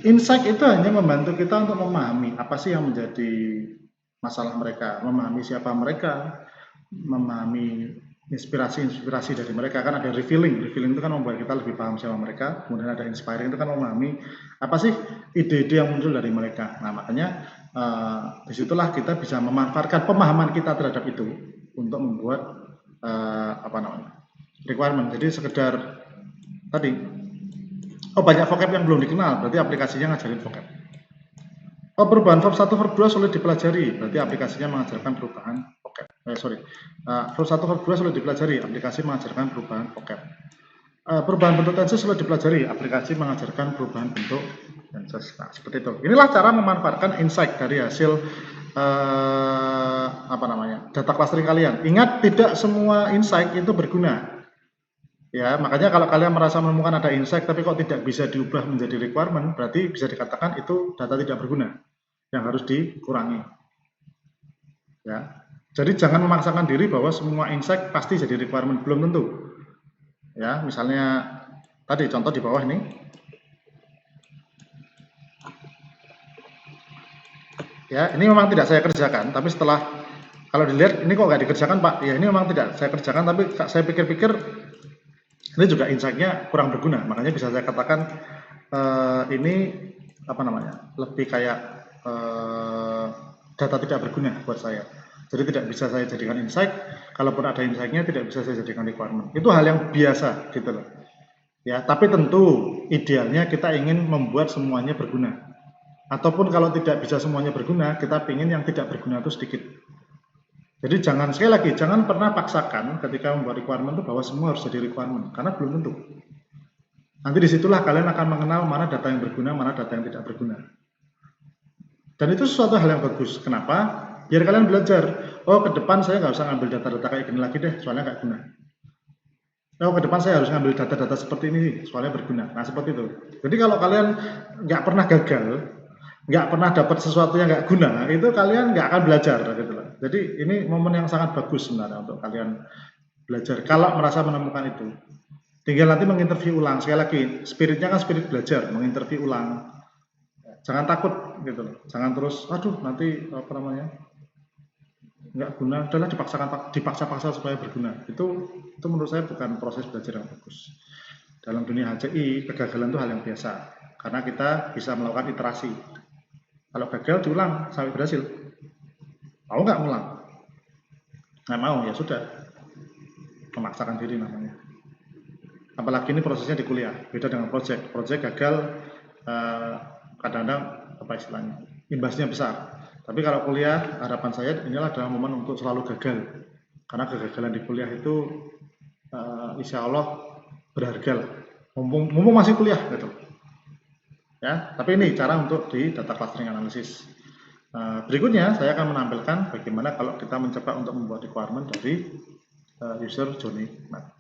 insight itu hanya membantu kita untuk memahami apa sih yang menjadi masalah mereka, memahami siapa mereka, memahami inspirasi dari mereka. Kan ada revealing itu kan membuat kita lebih paham siapa mereka, kemudian ada inspiring itu kan memahami apa sih ide-ide yang muncul dari mereka. Nah, makanya disitulah kita bisa memanfaatkan pemahaman kita terhadap itu untuk membuat requirement. Jadi sekedar tadi, oh banyak vocab yang belum dikenal, berarti aplikasinya ngajarin vocab. Oh, perubahan verb 1 verb 2 sulit dipelajari, berarti aplikasinya mengajarkan perubahan vocab. Verb 1 verb 2 sulit dipelajari, aplikasi mengajarkan perubahan vocab. Perubahan bentuk tenses sulit dipelajari, aplikasi mengajarkan perubahan bentuk tenses. Nah, seperti itu. Inilah cara memanfaatkan insight dari hasil data clustering kalian. Ingat, tidak semua insight itu berguna. Ya, makanya kalau kalian merasa menemukan ada insight tapi kok tidak bisa diubah menjadi requirement, berarti bisa dikatakan itu data tidak berguna yang harus dikurangi. Ya. Jadi jangan memaksakan diri bahwa semua insight pasti jadi requirement, belum tentu. Ya, misalnya tadi contoh di bawah ini. Ya, ini memang tidak saya kerjakan, tapi setelah kalau dilihat ini kok nggak dikerjakan Pak, ya ini memang tidak saya kerjakan, tapi saya pikir-pikir ini juga insight-nya kurang berguna, makanya bisa saya katakan ini apa namanya, lebih kayak data tidak berguna buat saya. Jadi tidak bisa saya jadikan insight, kalaupun ada insight-nya tidak bisa saya jadikan requirement. Itu hal yang biasa gitu loh. Ya, tapi tentu idealnya kita ingin membuat semuanya berguna. Ataupun kalau tidak bisa semuanya berguna, kita ingin yang tidak berguna itu sedikit. Jadi jangan, sekali lagi, jangan pernah paksakan ketika membuat requirement itu bahwa semua harus jadi requirement, karena belum tentu. Nanti disitulah kalian akan mengenal mana data yang berguna, mana data yang tidak berguna. Dan itu sesuatu hal yang bagus. Kenapa? Biar kalian belajar. Oh, ke depan saya nggak usah ngambil data-data kayak gini lagi deh, soalnya nggak guna. Oh, ke depan saya harus ngambil data-data seperti ini, soalnya berguna. Nah, seperti itu. Jadi kalau kalian nggak pernah gagal, nggak pernah dapat sesuatu yang nggak guna, itu kalian nggak akan belajar gitu loh. Jadi ini momen yang sangat bagus sebenarnya untuk kalian belajar kalau merasa menemukan itu. Tinggal nanti menginterview ulang. Sekali lagi, spiritnya kan spirit belajar, menginterview ulang. Jangan takut gitu loh. Jangan terus, aduh nanti apa namanya, nggak guna, udahlah dipaksa-paksa supaya berguna. Itu menurut saya bukan proses belajar yang bagus. Dalam dunia HCI, kegagalan itu hal yang biasa. Karena kita bisa melakukan iterasi. Kalau gagal diulang sampai berhasil. Mau nggak ngulang? Nggak mau, ya sudah. Memaksakan diri namanya. Apalagi ini prosesnya di kuliah, beda dengan project. Project gagal kadang-kadang apa istilahnya, imbasnya besar. Tapi kalau kuliah, harapan saya inilah adalah momen untuk selalu gagal. Karena kegagalan di kuliah itu insya Allah berharga. Mumpung masih kuliah gitu. Ya, tapi ini cara untuk di data clustering analysis. Berikutnya saya akan menampilkan bagaimana kalau kita mencoba untuk membuat requirement dari user journey map.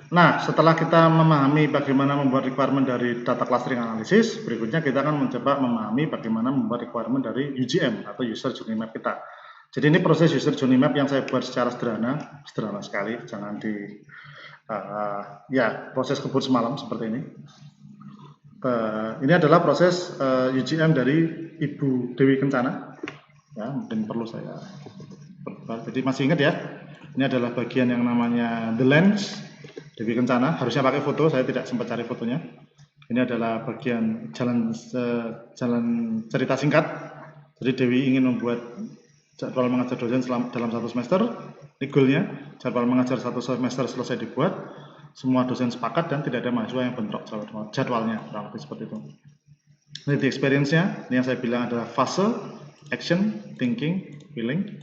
Nah, setelah kita memahami bagaimana membuat requirement dari data clustering analysis, berikutnya kita akan mencoba memahami bagaimana membuat requirement dari UGM atau user journey map kita. Jadi ini proses user journey map yang saya buat secara sederhana sekali, jangan di ya proses kebut semalam seperti ini. Ini adalah proses UGM dari Ibu Dewi Kencana. Ya, mungkin perlu saya perbar. Jadi masih ingat ya, ini adalah bagian yang namanya the lens Dewi Kencana. Harusnya pakai foto, saya tidak sempat cari fotonya. Ini adalah bagian jalan cerita singkat. Jadi Dewi ingin membuat jadwal mengajar dosen dalam satu semester. Ini goalnya, jadwal mengajar satu semester selesai dibuat. Semua dosen sepakat dan tidak ada mahasiswa yang bentrok jadwalnya, kurang lebih seperti itu. Ini di experience-nya, ini yang saya bilang adalah fase, action, thinking, feeling.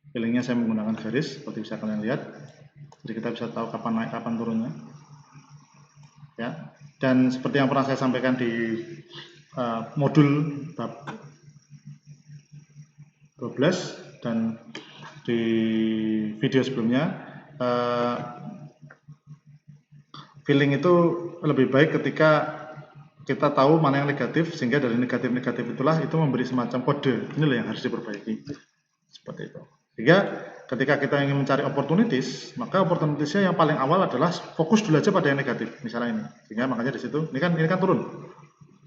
Feelingnya saya menggunakan garis, seperti bisa kalian lihat. Jadi kita bisa tahu kapan naik, kapan turunnya. Ya, dan seperti yang pernah saya sampaikan di modul bab 12 dan di video sebelumnya, feeling itu lebih baik ketika kita tahu mana yang negatif, sehingga dari negatif-negatif itulah itu memberi semacam kode, ini loh yang harus diperbaiki, seperti itu. Sehingga ketika kita ingin mencari opportunities, maka opportunities-nya yang paling awal adalah fokus dulu aja pada yang negatif, misalnya ini. Sehingga makanya di situ, ini kan turun.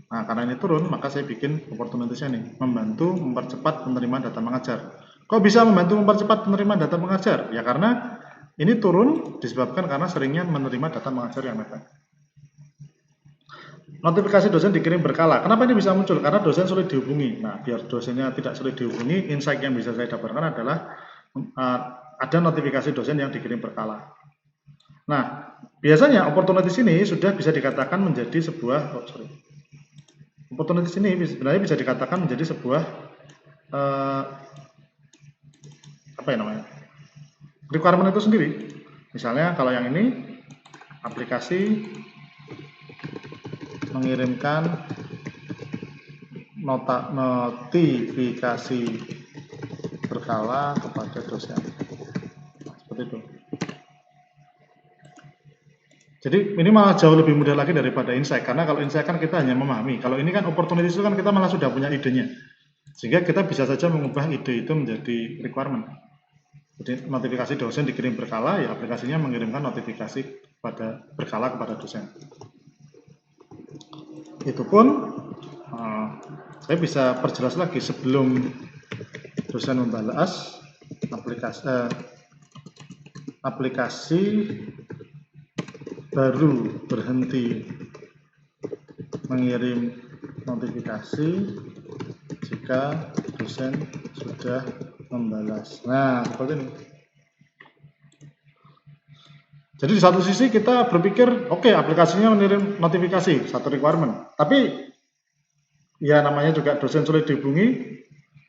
Nah, karena ini turun, maka saya bikin opportunities-nya nih, membantu mempercepat penerimaan data mengajar. Kok bisa membantu mempercepat penerimaan data mengajar? Ya karena ini turun disebabkan karena seringnya menerima data mengajar yang mepet. Notifikasi dosen dikirim berkala. Kenapa ini bisa muncul? Karena dosen sulit dihubungi. Nah, biar dosennya tidak sulit dihubungi, insight yang bisa saya dapatkan adalah ada notifikasi dosen yang dikirim berkala. Nah, biasanya opportunities ini sudah bisa dikatakan menjadi sebuah opportunities ini sebenarnya bisa dikatakan menjadi sebuah apa ya namanya? Requirement itu sendiri. Misalnya kalau yang ini aplikasi mengirimkan notifikasi berkala kepada dosen. Seperti itu. Jadi ini malah jauh lebih mudah lagi daripada insight, karena kalau insight kan kita hanya memahami. Kalau ini kan opportunity itu kan kita malah sudah punya idenya. Sehingga kita bisa saja mengubah ide itu menjadi requirement. Jadi notifikasi dosen dikirim berkala, ya aplikasinya mengirimkan notifikasi berkala kepada dosen. Itu pun saya bisa perjelas lagi sebelum dosen membalas aplikasi baru berhenti mengirim notifikasi jika dosen sudah membalas. Nah, seperti ini. Jadi di satu sisi kita berpikir, oke, aplikasinya mengirim notifikasi, satu requirement. Tapi ya namanya juga dosen sulit dihubungi,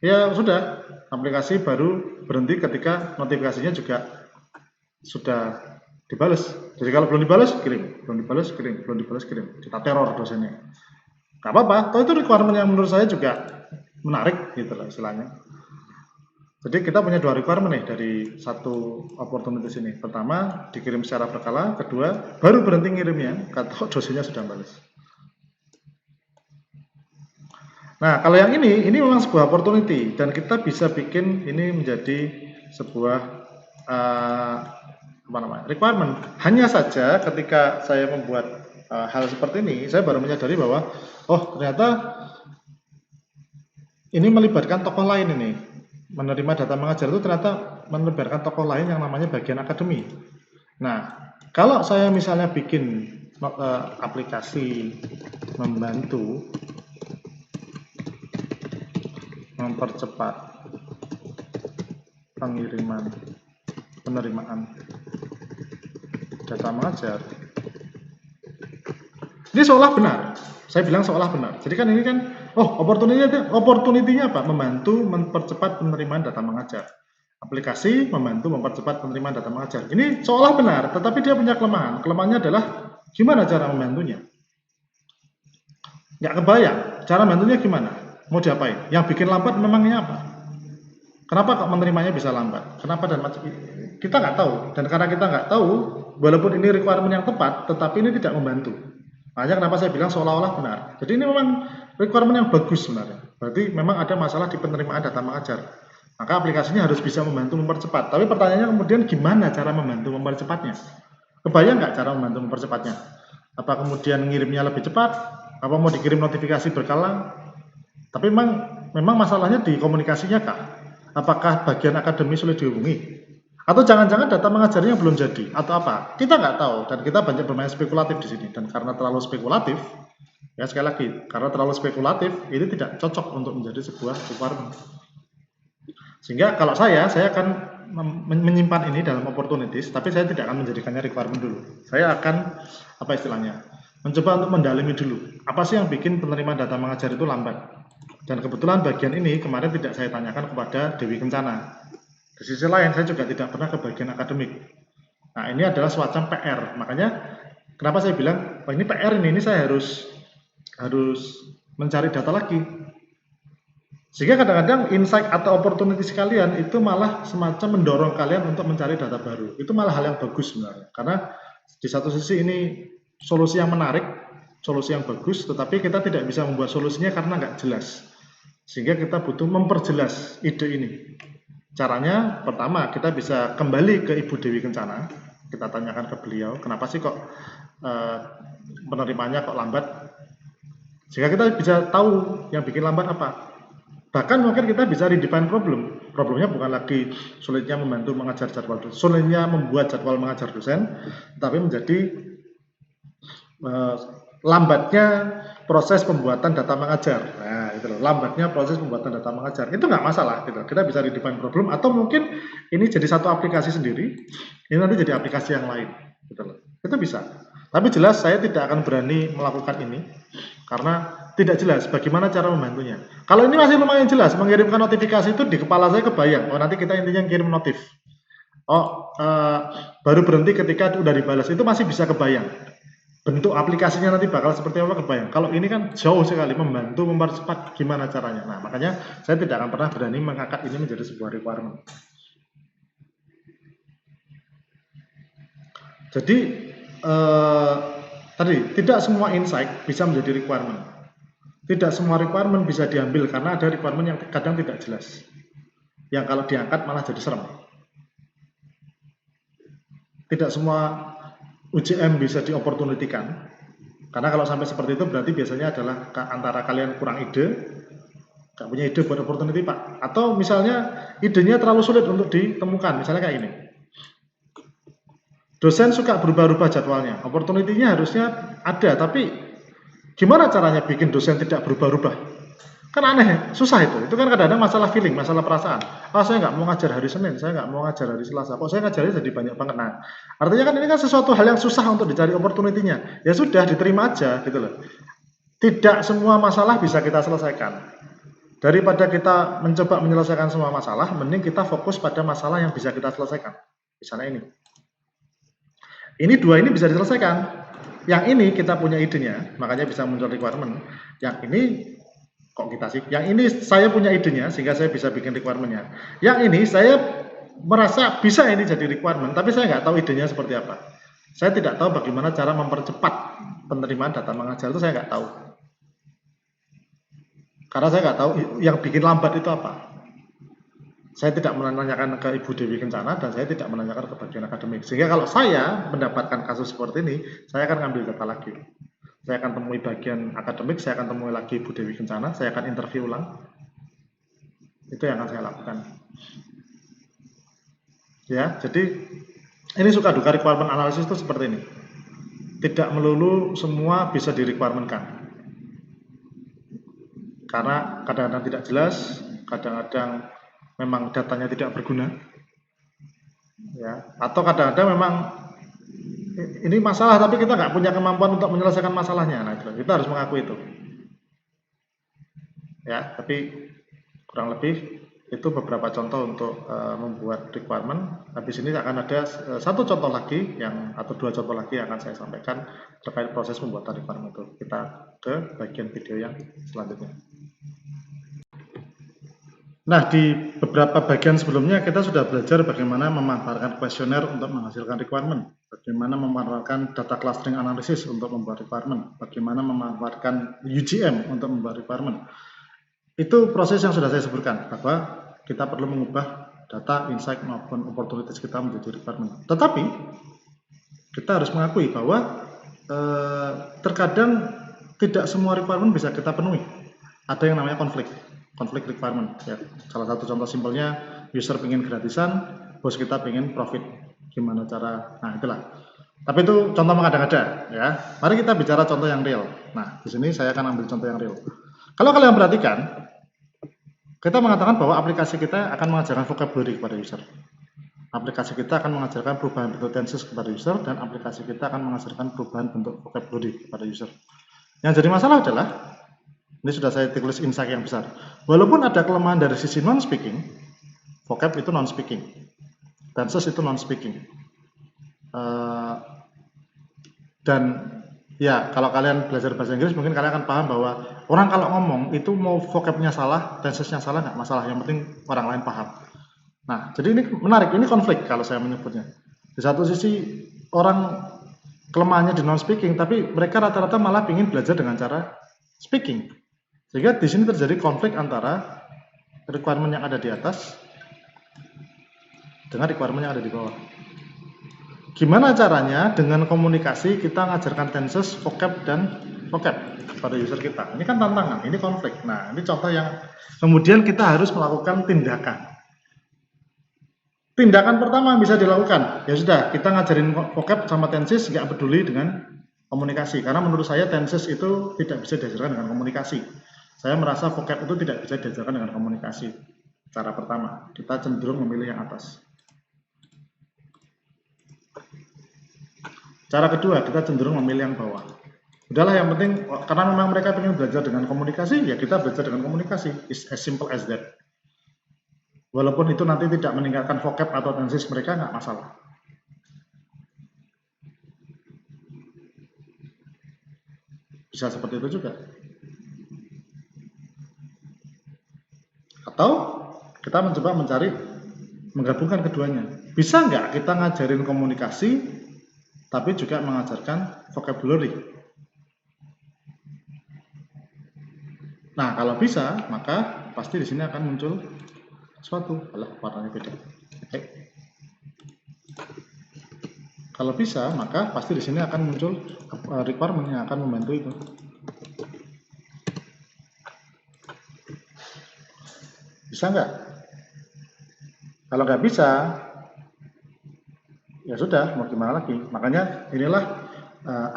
ya sudah, aplikasi baru berhenti ketika notifikasinya juga sudah dibalas. Jadi kalau belum dibalas, kirim. Belum dibalas, kirim. Belum dibalas, kirim. Kita teror dosennya. Gak apa-apa, toh itu requirement yang menurut saya juga menarik gitu lah istilahnya. Jadi kita punya dua requirement nih dari satu opportunity ini. Pertama, dikirim secara berkala. Kedua, baru berhenti ngirimnya kalau dosennya sudah balas. Nah, kalau yang ini memang sebuah opportunity dan kita bisa bikin ini menjadi sebuah requirement. Hanya saja ketika saya membuat hal seperti ini, saya baru menyadari bahwa oh ternyata ini melibatkan tokoh lain ini. Menerima data mengajar itu ternyata melibatkan tokoh lain yang namanya bagian akademi. Nah, kalau saya misalnya bikin aplikasi membantu mempercepat penerimaan data mengajar, ini seolah benar. Saya bilang seolah benar. Jadi kan ini kan, opportunity-nya apa? Membantu mempercepat penerimaan data mengajar. Aplikasi membantu mempercepat penerimaan data mengajar. Ini seolah benar, tetapi dia punya kelemahan. Kelemahannya adalah gimana cara membantunya? Nggak kebayang. Cara membantunya gimana? Mau diapain? Yang bikin lambat memangnya apa? Kenapa kok menerimanya bisa lambat? Kenapa dan macam kita nggak tahu. Dan karena kita nggak tahu, walaupun ini requirement yang tepat, tetapi ini tidak membantu. Makanya kenapa saya bilang seolah-olah benar. Jadi ini memang requirement yang bagus sebenarnya. Berarti memang ada masalah di penerimaan data mengajar. Maka aplikasinya harus bisa membantu mempercepat. Tapi pertanyaannya kemudian gimana cara membantu mempercepatnya? Kebayang nggak cara membantu mempercepatnya? Apa kemudian ngirimnya lebih cepat? Apa mau dikirim notifikasi berkala? Tapi memang masalahnya di komunikasinya kah? Apakah bagian akademi sulit dihubungi? Atau jangan-jangan data mengajarnya belum jadi atau apa? Kita nggak tahu dan kita banyak bermain spekulatif di sini. Dan karena terlalu spekulatif, ya sekali lagi, karena terlalu spekulatif ini tidak cocok untuk menjadi sebuah requirement. Sehingga kalau saya akan menyimpan ini dalam opportunities, tapi saya tidak akan menjadikannya requirement dulu. Saya akan apa istilahnya? Mencoba untuk mendalami dulu. Apa sih yang bikin penerimaan data mengajar itu lambat? Dan kebetulan bagian ini kemarin tidak saya tanyakan kepada Dewi Kencana. Di sisi lain, saya juga tidak pernah ke bagian akademik. Nah, ini adalah semacam PR. Makanya, kenapa saya bilang, oh ini PR ini saya harus mencari data lagi. Sehingga kadang-kadang insight atau opportunity sekalian itu malah semacam mendorong kalian untuk mencari data baru. Itu malah hal yang bagus sebenarnya. Karena di satu sisi ini solusi yang menarik, solusi yang bagus, tetapi kita tidak bisa membuat solusinya karena nggak jelas. Sehingga kita butuh memperjelas ide ini. Caranya pertama kita bisa kembali ke Ibu Dewi Kencana, kita tanyakan ke beliau kenapa sih kok penerimanya kok lambat, sehingga kita bisa tahu yang bikin lambat apa. Bahkan mungkin kita bisa redefine problemnya bukan lagi sulitnya membantu mengajar jadwal dosen, sulitnya membuat jadwal mengajar dosen, tapi menjadi lambatnya proses pembuatan data mengajar. Nah, itu loh, lambatnya proses pembuatan data mengajar. Itu nggak masalah, gitu. Kita bisa redefine problem atau mungkin ini jadi satu aplikasi sendiri, ini nanti jadi aplikasi yang lain, gitu loh. Itu bisa. Tapi jelas saya tidak akan berani melakukan ini karena tidak jelas bagaimana cara membantunya. Kalau ini masih lumayan jelas, mengirimkan notifikasi itu di kepala saya kebayang. Oh, nanti kita intinya kirim notif. Baru berhenti ketika itu udah dibalas. Itu masih bisa kebayang. Bentuk aplikasinya nanti bakal seperti apa kebayang. Kalau ini kan jauh sekali membantu mempercepat gimana caranya. Nah, makanya saya tidak akan pernah berani mengangkat ini menjadi sebuah requirement. Jadi tadi tidak semua insight bisa menjadi requirement. Tidak semua requirement bisa diambil karena ada requirement yang kadang tidak jelas. Yang kalau diangkat malah jadi serem. Tidak semua UJM bisa diopportunity-kan. Karena kalau sampai seperti itu berarti biasanya adalah antara kalian kurang ide, nggak punya ide buat opportunity Pak, atau misalnya idenya terlalu sulit untuk ditemukan. Misalnya kayak ini, dosen suka berubah-ubah jadwalnya, opportunity-nya harusnya ada, tapi gimana caranya bikin dosen tidak berubah-ubah? Kan aneh, susah itu kan kadang-kadang masalah feeling, masalah perasaan. Saya nggak mau ngajar hari Senin, saya nggak mau ngajar hari Selasa, kok saya ngajarnya jadi banyak banget. Nah, artinya kan ini kan sesuatu hal yang susah untuk dicari opportunity-nya. Ya sudah, diterima aja gitu loh. Tidak semua masalah bisa kita selesaikan. Daripada kita mencoba menyelesaikan semua masalah, mending kita fokus pada masalah yang bisa kita selesaikan. Misalnya ini. Ini dua ini bisa diselesaikan. Yang ini kita punya idenya, makanya bisa muncul requirement. Yang ini kok kita sih? Yang ini saya punya idenya sehingga saya bisa bikin requirement-nya. Yang ini saya merasa bisa ini jadi requirement, tapi saya nggak tahu idenya seperti apa. Saya tidak tahu bagaimana cara mempercepat penerimaan data mengajar, itu saya nggak tahu. Karena saya nggak tahu yang bikin lambat itu apa. Saya tidak menanyakan ke Ibu Dewi Kencana dan saya tidak menanyakan ke bagian akademik. Sehingga kalau saya mendapatkan kasus seperti ini, saya akan ngambil data lagi. Saya akan temui bagian akademik, saya akan temui lagi Ibu Dewi Kencana, saya akan interview ulang. Itu yang akan saya lakukan. Ya, jadi ini suka duka requirement analysis itu seperti ini. Tidak melulu semua bisa di-requirement-kan. Karena kadang-kadang tidak jelas, kadang-kadang memang datanya tidak berguna, ya, atau kadang-kadang memang ini masalah tapi kita nggak punya kemampuan untuk menyelesaikan masalahnya. Nah, kita harus mengakui itu, ya. Tapi kurang lebih itu beberapa contoh untuk membuat requirement. Habis ini akan ada satu contoh lagi atau dua contoh lagi yang akan saya sampaikan terkait proses pembuatan requirement itu. Kita ke bagian video yang selanjutnya. Nah, di beberapa bagian sebelumnya kita sudah belajar bagaimana memanfaatkan kuesioner untuk menghasilkan requirement, bagaimana memanfaatkan data clustering analysis untuk membuat requirement, bagaimana memanfaatkan UGM untuk membuat requirement. Itu proses yang sudah saya sebutkan, bahwa kita perlu mengubah data, insight maupun opportunities kita menjadi requirement. Tetapi kita harus mengakui bahwa terkadang tidak semua requirement bisa kita penuhi. Ada yang namanya konflik requirement, ya. Salah satu contoh simpelnya, user pengen gratisan, bos kita pengen profit, gimana cara? Nah, itulah. Tapi itu contoh mengada-ngada, ya. Mari kita bicara contoh yang real. Nah, di sini saya akan ambil contoh yang real. Kalau kalian perhatikan, kita mengatakan bahwa aplikasi kita akan mengajarkan vocabulary kepada user. Aplikasi kita akan mengajarkan perubahan bentuk tenses kepada user, dan aplikasi kita akan mengajarkan perubahan bentuk vocabulary kepada user. Yang jadi masalah adalah, ini sudah saya tulis insight yang besar. Walaupun ada kelemahan dari sisi non-speaking, vocab itu non-speaking, tenses itu non-speaking. Dan ya, kalau kalian belajar bahasa Inggris, mungkin kalian akan paham bahwa orang kalau ngomong itu mau vocabnya salah, tensesnya salah, nggak masalah. Yang penting orang lain paham. Nah, jadi ini menarik, ini konflik kalau saya menyebutnya. Di satu sisi orang kelemahannya di non-speaking, tapi mereka rata-rata malah ingin belajar dengan cara speaking. Sehingga di sini terjadi konflik antara requirement yang ada di atas dengan requirement yang ada di bawah. Gimana caranya dengan komunikasi kita mengajarkan tenses, vocab, dan vocab pada user kita? Ini kan tantangan, ini konflik. Nah, ini contoh yang kemudian kita harus melakukan tindakan. Tindakan pertama yang bisa dilakukan, ya sudah, kita ngajarin vocab sama tenses, nggak peduli dengan komunikasi. Karena menurut saya tenses itu tidak bisa diajarkan dengan komunikasi. Saya merasa vocab itu tidak bisa diajarkan dengan komunikasi. Cara pertama, kita cenderung memilih yang atas. Cara kedua, kita cenderung memilih yang bawah. Udahlah, yang penting, karena memang mereka ingin belajar dengan komunikasi, ya kita belajar dengan komunikasi. It's as simple as that. Walaupun itu nanti tidak meningkatkan vocab atau tenses mereka, nggak masalah. Bisa seperti itu juga. Atau kita mencoba menggabungkan keduanya. Bisa nggak kita ngajarin komunikasi, tapi juga mengajarkan vocabulary? Nah, kalau bisa, maka pasti di sini akan muncul warnanya beda. Oke. Kalau bisa, maka pasti di sini akan muncul requirement yang akan membantu itu. Bisa nggak? Kalau nggak bisa, ya sudah, mau gimana lagi. Makanya inilah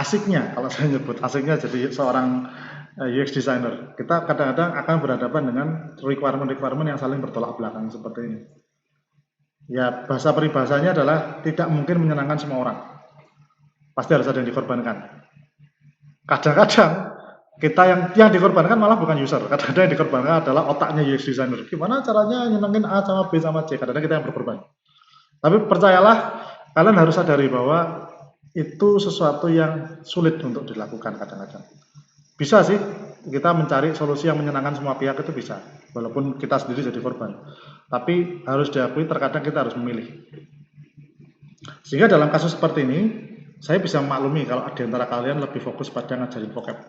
asiknya, kalau saya nyebut asiknya jadi seorang UX designer. Kita kadang-kadang akan berhadapan dengan requirement-requirement yang saling bertolak belakang seperti ini. Ya, bahasa peribahasanya adalah tidak mungkin menyenangkan semua orang. Pasti harus ada yang dikorbankan. Kadang-kadang kita yang dikorbankan malah bukan user. Kadang-kadang yang dikorbankan adalah otaknya UX designer. Gimana caranya nyenengin A sama B sama C? Kadang-kadang kita yang berkorban. Tapi percayalah, kalian harus sadari bahwa itu sesuatu yang sulit untuk dilakukan kadang-kadang. Bisa sih kita mencari solusi yang menyenangkan semua pihak, itu bisa, walaupun kita sendiri jadi korban. Tapi harus diakui terkadang kita harus memilih. Sehingga dalam kasus seperti ini, saya bisa memaklumi kalau di antara kalian lebih fokus pada ngajarin vocab.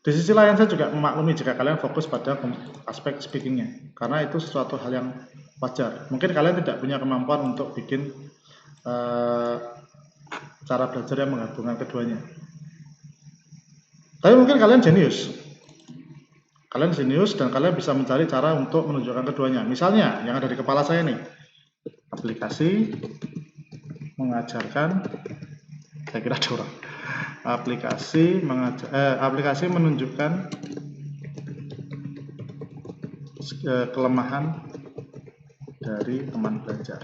Di sisi lain saya juga memaklumi jika kalian fokus pada aspek speakingnya, karena itu sesuatu hal yang wajar. Mungkin kalian tidak punya kemampuan untuk bikin cara belajar yang menggabungkan keduanya. Tapi mungkin kalian jenius. Kalian jenius dan kalian bisa mencari cara untuk menunjukkan keduanya. Misalnya yang ada di kepala saya nih, aplikasi mengajarkan, saya kira ada orang. Aplikasi menunjukkan kelemahan dari teman belajar.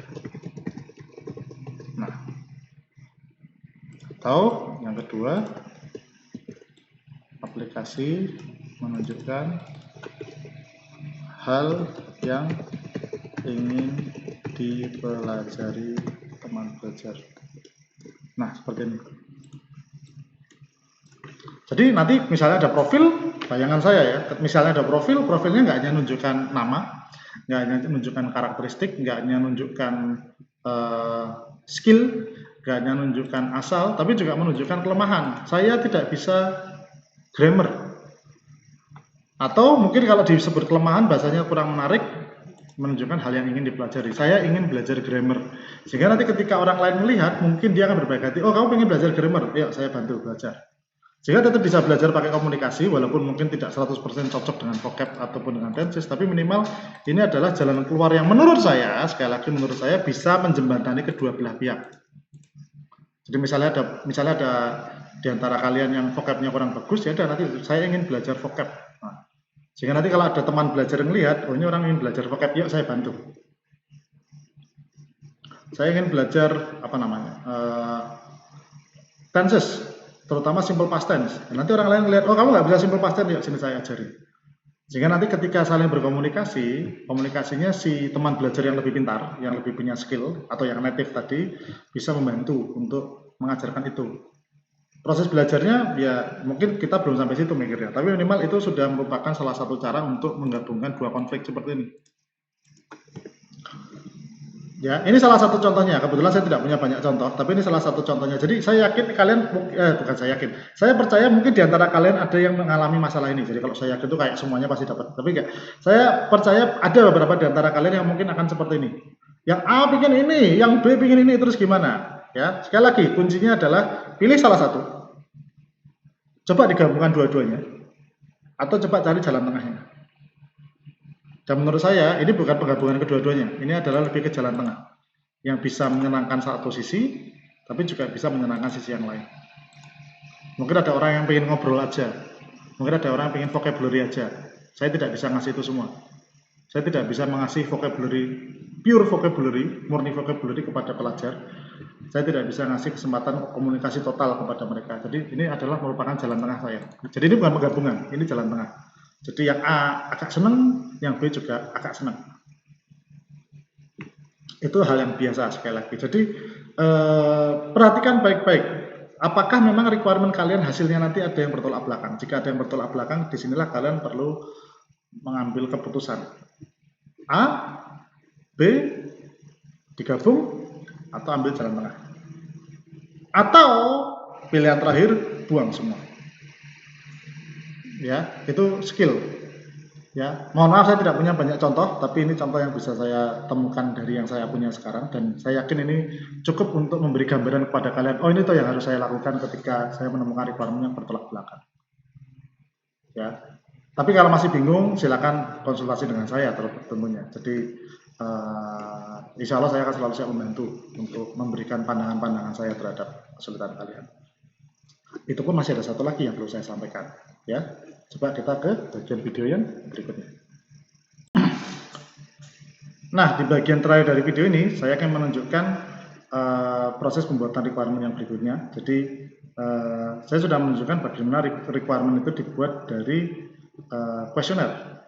Nah, atau yang kedua, aplikasi menunjukkan hal yang ingin dipelajari teman belajar. Nah, seperti ini. Jadi nanti misalnya ada profil, bayangan saya ya, misalnya ada profilnya nggak hanya menunjukkan nama, nggak hanya menunjukkan karakteristik, nggak hanya menunjukkan skill, nggak hanya menunjukkan asal, tapi juga menunjukkan kelemahan. Saya tidak bisa grammar. Atau mungkin kalau disebut kelemahan bahasanya kurang menarik, menunjukkan hal yang ingin dipelajari. Saya ingin belajar grammar. Sehingga nanti ketika orang lain melihat, mungkin dia akan berbaik hati, oh kamu ingin belajar grammar, yuk saya bantu belajar. Sehingga tetap bisa belajar pakai komunikasi, walaupun mungkin tidak 100% cocok dengan vocab ataupun dengan tenses, tapi minimal ini adalah jalan keluar yang menurut saya, sekali lagi menurut saya, bisa menjembatani kedua belah pihak. Jadi misalnya ada di antara kalian yang vocabnya kurang bagus, ya udah nanti saya ingin belajar vocab. Nah, sehingga nanti kalau ada teman belajar yang lihat, oh ini orang ingin belajar vocab, yuk saya bantu. Saya ingin belajar tenses, terutama simple past tense. Nanti orang lain lihat, oh kamu nggak bisa simple past tense, yuk sini saya ajarin. Sehingga nanti ketika saling berkomunikasi, komunikasinya si teman belajar yang lebih pintar, yang lebih punya skill, atau yang native tadi, bisa membantu untuk mengajarkan itu. Proses belajarnya, ya mungkin kita belum sampai situ mikirnya, tapi minimal itu sudah merupakan salah satu cara untuk menggabungkan dua konflik seperti ini. Ya, ini salah satu contohnya. Kebetulan saya tidak punya banyak contoh, tapi ini salah satu contohnya. Jadi saya yakin kalian, bukan saya yakin, saya percaya mungkin di antara kalian ada yang mengalami masalah ini. Jadi kalau saya yakin itu kayak semuanya pasti dapat. Tapi enggak, saya percaya ada beberapa di antara kalian yang mungkin akan seperti ini. Yang A bikin ini, yang B bikin ini, terus gimana? Ya, sekali lagi kuncinya adalah pilih salah satu. Coba digabungkan dua-duanya, atau coba cari jalan tengahnya. Dan menurut saya ini bukan penggabungan kedua-duanya, ini adalah lebih ke jalan tengah yang bisa menyenangkan satu sisi, tapi juga bisa menyenangkan sisi yang lain. Mungkin ada orang yang pengen ngobrol aja, mungkin ada orang yang pengen vocabulary aja. Saya tidak bisa ngasih itu semua. Saya tidak bisa mengasih vocabulary, pure vocabulary, murni vocabulary kepada pelajar. Saya tidak bisa ngasih kesempatan komunikasi total kepada mereka. Jadi ini adalah merupakan jalan tengah saya. Jadi ini bukan penggabungan, ini jalan tengah. Jadi yang A agak senang, yang B juga agak senang. Itu hal yang biasa sekali lagi. Jadi perhatikan baik-baik. Apakah memang requirement kalian hasilnya nanti ada yang bertolak belakang? Jika ada yang bertolak belakang, disinilah kalian perlu mengambil keputusan. A, B, digabung, atau ambil jalan tengah. Atau pilihan terakhir, buang semua. Ya, itu skill. Ya, mohon maaf saya tidak punya banyak contoh, tapi ini contoh yang bisa saya temukan dari yang saya punya sekarang, dan saya yakin ini cukup untuk memberi gambaran kepada kalian. Oh, ini tuh yang harus saya lakukan ketika saya menemukan requirement yang bertolak belakang. Ya, tapi kalau masih bingung, silakan konsultasi dengan saya tentunya. Jadi insya Allah saya akan selalu siap membantu untuk memberikan pandangan-pandangan saya terhadap kesulitan kalian. Itu pun masih ada satu lagi yang perlu saya sampaikan. Ya, coba kita ke bagian video yang berikutnya. Nah, di bagian terakhir dari video ini, saya akan menunjukkan proses pembuatan requirement yang berikutnya. Jadi, saya sudah menunjukkan bagaimana requirement itu dibuat dari kuesioner.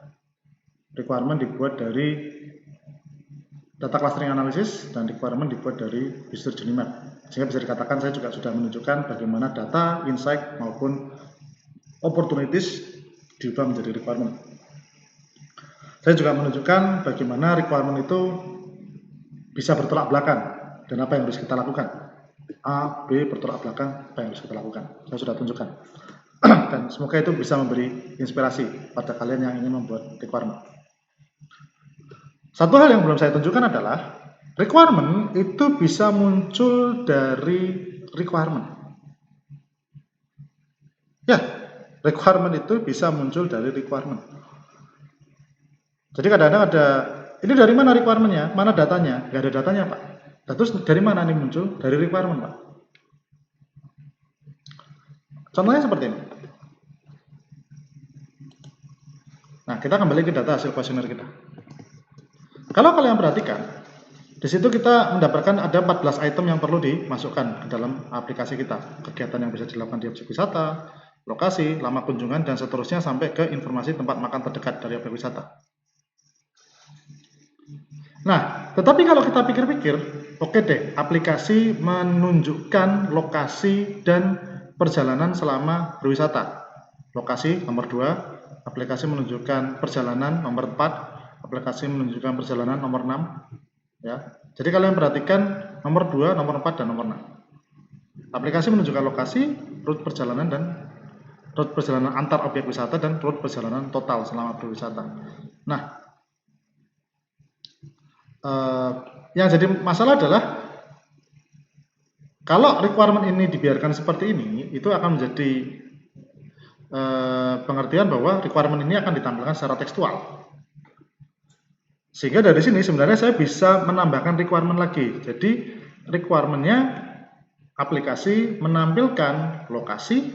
Requirement dibuat dari data clustering analysis, dan requirement dibuat dari user journey map. Sehingga bisa dikatakan saya juga sudah menunjukkan bagaimana data, insight, maupun opportunities diubah menjadi requirement. Saya juga menunjukkan bagaimana requirement itu bisa bertolak belakang dan apa yang harus kita lakukan. A, B bertolak belakang, apa yang harus kita lakukan. Saya sudah tunjukkan. Dan semoga itu bisa memberi inspirasi pada kalian yang ingin membuat requirement. Satu hal yang belum saya tunjukkan adalah requirement itu bisa muncul dari requirement. Ya, requirement itu bisa muncul dari requirement. Jadi kadang-kadang ada, ini dari mana requirement-nya? Mana datanya? Nggak ada datanya, Pak. Nah, terus dari mana ini muncul? Dari requirement, Pak. Contohnya seperti ini. Nah, kita kembali ke data hasil kuesioner kita. Kalau kalian perhatikan, di situ kita mendapatkan ada 14 item yang perlu dimasukkan ke dalam aplikasi kita. Kegiatan yang bisa dilakukan di objek wisata, lokasi, lama kunjungan, dan seterusnya sampai ke informasi tempat makan terdekat dari objek wisata. Nah, tetapi kalau kita pikir-pikir, oke deh, aplikasi menunjukkan lokasi dan perjalanan selama berwisata. Lokasi nomor 2, aplikasi menunjukkan perjalanan nomor 4, aplikasi menunjukkan perjalanan nomor 6. Ya. Jadi kalian perhatikan nomor 2, nomor 4, dan nomor 6. Aplikasi menunjukkan lokasi, rute perjalanan, dan rute perjalanan antar objek wisata, dan rute perjalanan total selama berwisata. Nah, yang jadi masalah adalah kalau requirement ini dibiarkan seperti ini, itu akan menjadi pengertian bahwa requirement ini akan ditampilkan secara tekstual. Sehingga dari sini sebenarnya saya bisa menambahkan requirement lagi. Jadi requirement-nya aplikasi menampilkan lokasi,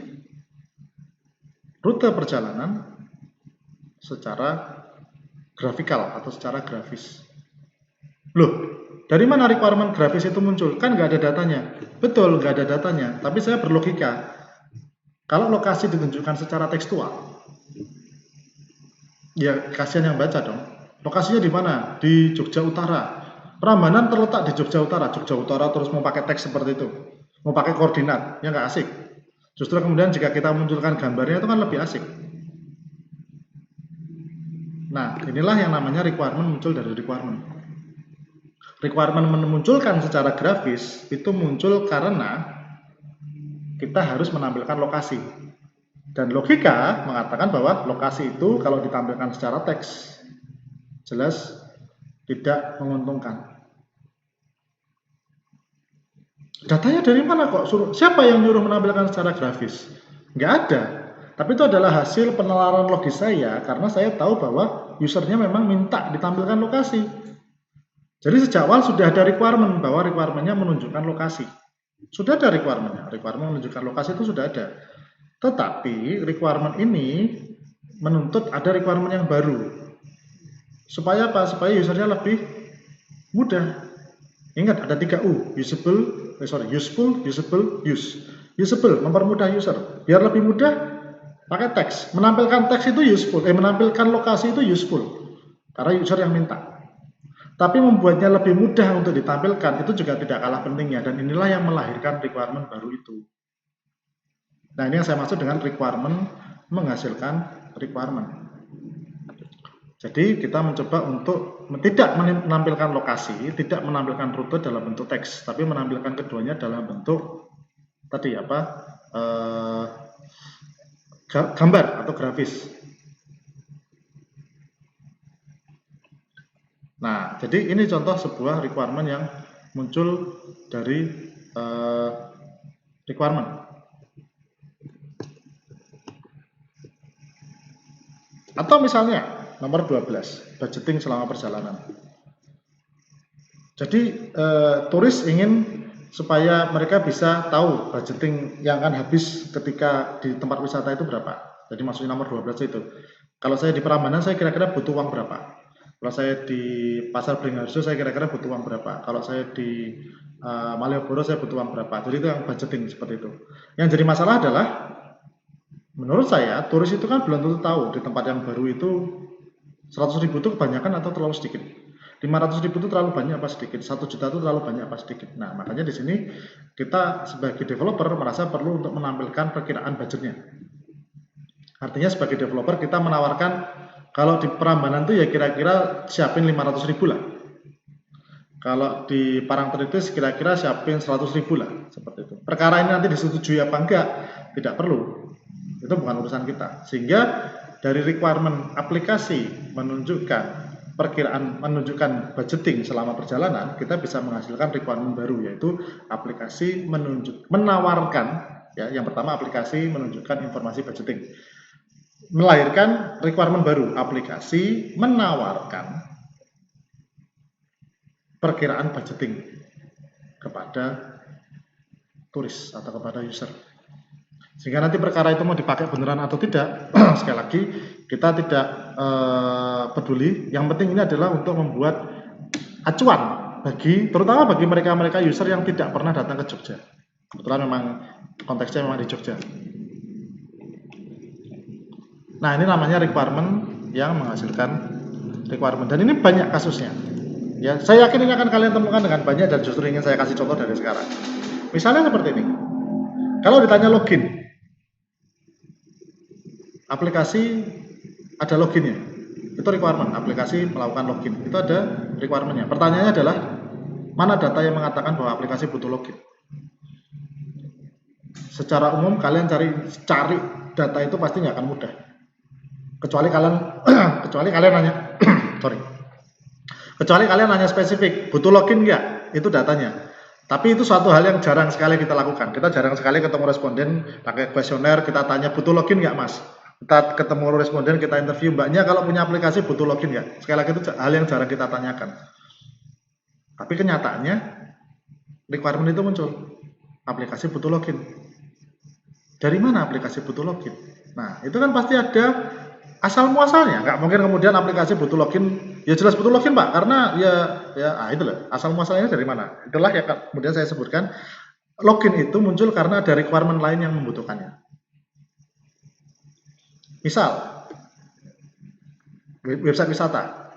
rute perjalanan secara grafikal atau secara grafis. Loh, dari mana requirement grafis itu muncul? Kan nggak ada datanya. Betul, nggak ada datanya. Tapi saya berlogika, kalau lokasi ditunjukkan secara tekstual, ya kasihan yang baca dong. Lokasinya di mana? Di Jogja Utara. Prambanan terletak di Jogja Utara. Jogja Utara terus mau pakai teks seperti itu. Mau pakai koordinat, ya nggak asik. Justru kemudian jika kita munculkan gambarnya itu kan lebih asik. Nah, inilah yang namanya requirement muncul dari requirement. Requirement memunculkan secara grafis itu muncul karena kita harus menampilkan lokasi. Dan logika mengatakan bahwa lokasi itu kalau ditampilkan secara teks jelas tidak menguntungkan. Datanya dari mana kok? Siapa yang nyuruh menampilkan secara grafis? Nggak ada. Tapi itu adalah hasil penalaran logis saya karena saya tahu bahwa usernya memang minta ditampilkan lokasi. Jadi sejak awal sudah ada requirement bahwa requirement-nya menunjukkan lokasi. Sudah ada requirement-nya. Requirement menunjukkan lokasi itu sudah ada. Tetapi requirement ini menuntut ada requirement yang baru. Supaya apa? Supaya usernya lebih mudah. Ingat ada 3 U, useful, use. Useful, mempermudah user. Biar lebih mudah, pakai teks. Menampilkan teks itu useful, menampilkan lokasi itu useful. Karena user yang minta. Tapi membuatnya lebih mudah untuk ditampilkan, itu juga tidak kalah pentingnya. Dan inilah yang melahirkan requirement baru itu. Nah, ini yang saya maksud dengan requirement menghasilkan requirement. Jadi kita mencoba untuk tidak menampilkan lokasi, tidak menampilkan rute dalam bentuk teks, tapi menampilkan keduanya dalam bentuk tadi apa? Gambar atau grafis. Nah, jadi ini contoh sebuah requirement yang muncul dari requirement. Atau misalnya nomor 12, budgeting selama perjalanan. Jadi turis ingin supaya mereka bisa tahu budgeting yang akan habis ketika di tempat wisata itu berapa. Jadi maksudnya nomor 12 itu. Kalau saya di Prambanan saya kira-kira butuh uang berapa. Kalau saya di Pasar Beringharjo saya kira-kira butuh uang berapa. Kalau saya di Malioboro saya butuh uang berapa. Jadi itu yang budgeting seperti itu. Yang jadi masalah adalah menurut saya turis itu kan belum tentu tahu di tempat yang baru itu 100.000 itu kebanyakan atau terlalu sedikit. 500.000 itu terlalu banyak apa sedikit, 1 juta itu terlalu banyak apa sedikit. Nah, makanya di sini kita sebagai developer merasa perlu untuk menampilkan perkiraan budgetnya. Artinya sebagai developer kita menawarkan kalau di Prambanan itu ya kira-kira siapin 500.000 lah. Kalau di Parangtritis kira-kira siapin 100.000 lah, seperti itu. Perkara ini nanti disetujui apa enggak, tidak perlu. Itu bukan urusan kita. Sehingga dari requirement aplikasi menunjukkan perkiraan, menunjukkan budgeting selama perjalanan, kita bisa menghasilkan requirement baru, yaitu aplikasi menawarkan, ya, yang pertama aplikasi menunjukkan informasi budgeting, melahirkan requirement baru, aplikasi menawarkan perkiraan budgeting kepada turis atau kepada user. Sehingga nanti perkara itu mau dipakai beneran atau tidak, sekali lagi kita tidak peduli. Yang penting ini adalah untuk membuat acuan terutama bagi mereka user yang tidak pernah datang ke Jogja. Kebetulan memang konteksnya memang di Jogja. Nah, ini namanya requirement yang menghasilkan requirement, dan ini banyak kasusnya. Ya, saya yakin ini akan kalian temukan dengan banyak, dan justru ingin saya kasih contoh dari sekarang. Misalnya seperti ini. Kalau ditanya login, aplikasi ada loginnya, itu requirement. Aplikasi melakukan login, itu ada requirementnya. Pertanyaannya adalah mana data yang mengatakan bahwa aplikasi butuh login? Secara umum kalian cari data itu pasti nggak akan mudah, kecuali kalian nanya kecuali kalian nanya spesifik butuh login nggak, itu datanya. Tapi itu suatu hal yang jarang sekali kita lakukan. Kita jarang sekali ketemu responden pakai kuesioner, kita tanya butuh login nggak mas. Kita ketemu responden, kita interview, mbaknya kalau punya aplikasi butuh login nggak? Sekali lagi itu hal yang jarang kita tanyakan. Tapi kenyataannya requirement itu muncul, aplikasi butuh login. Dari mana aplikasi butuh login? Nah, itu kan pasti ada asal muasalnya. Nggak mungkin kemudian aplikasi butuh login, ya jelas butuh login pak, karena itu loh, asal muasalnya dari mana? Itulah yang kemudian saya sebutkan, login itu muncul karena ada requirement lain yang membutuhkannya. Misal website wisata,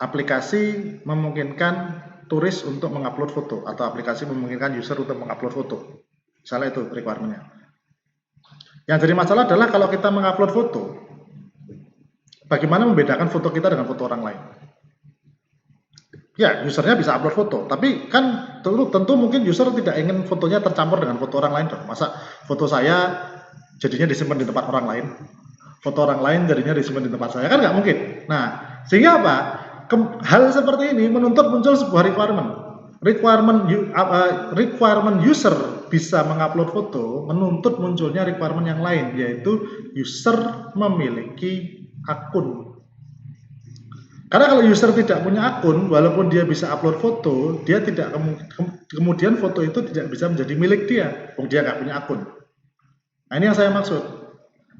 aplikasi memungkinkan turis untuk mengupload foto, atau aplikasi memungkinkan user untuk mengupload foto, misalnya itu requirementnya. Yang jadi masalah adalah kalau kita mengupload foto, bagaimana membedakan foto kita dengan foto orang lain? Ya, usernya bisa upload foto, tapi kan tentu mungkin user tidak ingin fotonya tercampur dengan foto orang lain dong. Masa foto saya jadinya disimpan di tempat orang lain, foto orang lain jadinya disimpan di tempat saya, kan nggak mungkin. Nah, sehingga apa? Hal seperti ini menuntut muncul sebuah requirement user bisa mengupload foto, menuntut munculnya requirement yang lain, yaitu user memiliki akun. Karena kalau user tidak punya akun, walaupun dia bisa upload foto, dia tidak kemudian foto itu tidak bisa menjadi milik dia, dia nggak punya akun. Nah, ini yang saya maksud.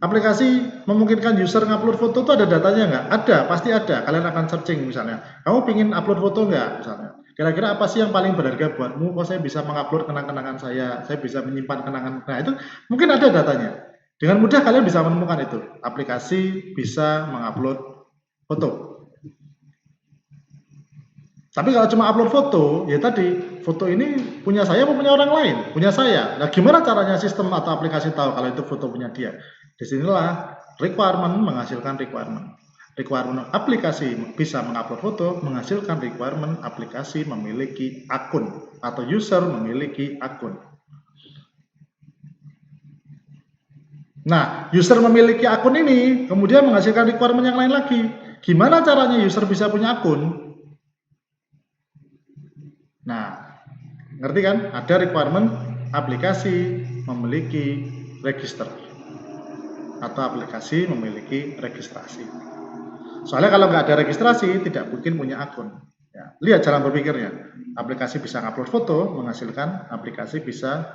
Aplikasi memungkinkan user ngupload foto itu ada datanya nggak? Ada, pasti ada. Kalian akan searching misalnya, kamu pingin upload foto nggak misalnya? Kira-kira apa sih yang paling berharga buatmu? Kok saya bisa mengupload kenang-kenangan saya bisa menyimpan kenangan. Nah, itu mungkin ada datanya. Dengan mudah kalian bisa menemukan itu. Aplikasi bisa mengupload foto. Tapi kalau cuma upload foto, ya tadi, foto ini punya saya atau punya orang lain? Punya saya. Nah, gimana caranya sistem atau aplikasi tahu kalau itu foto punya dia? Disinilah requirement menghasilkan requirement. Requirement aplikasi bisa mengupload foto, menghasilkan requirement aplikasi memiliki akun atau user memiliki akun. Nah, user memiliki akun ini kemudian menghasilkan requirement yang lain lagi. Gimana caranya user bisa punya akun? Nah, ngerti kan? Ada requirement aplikasi memiliki register atau aplikasi memiliki registrasi. Soalnya kalau nggak ada registrasi, tidak mungkin punya akun. Ya, lihat cara berpikirnya. Aplikasi bisa upload foto, menghasilkan aplikasi bisa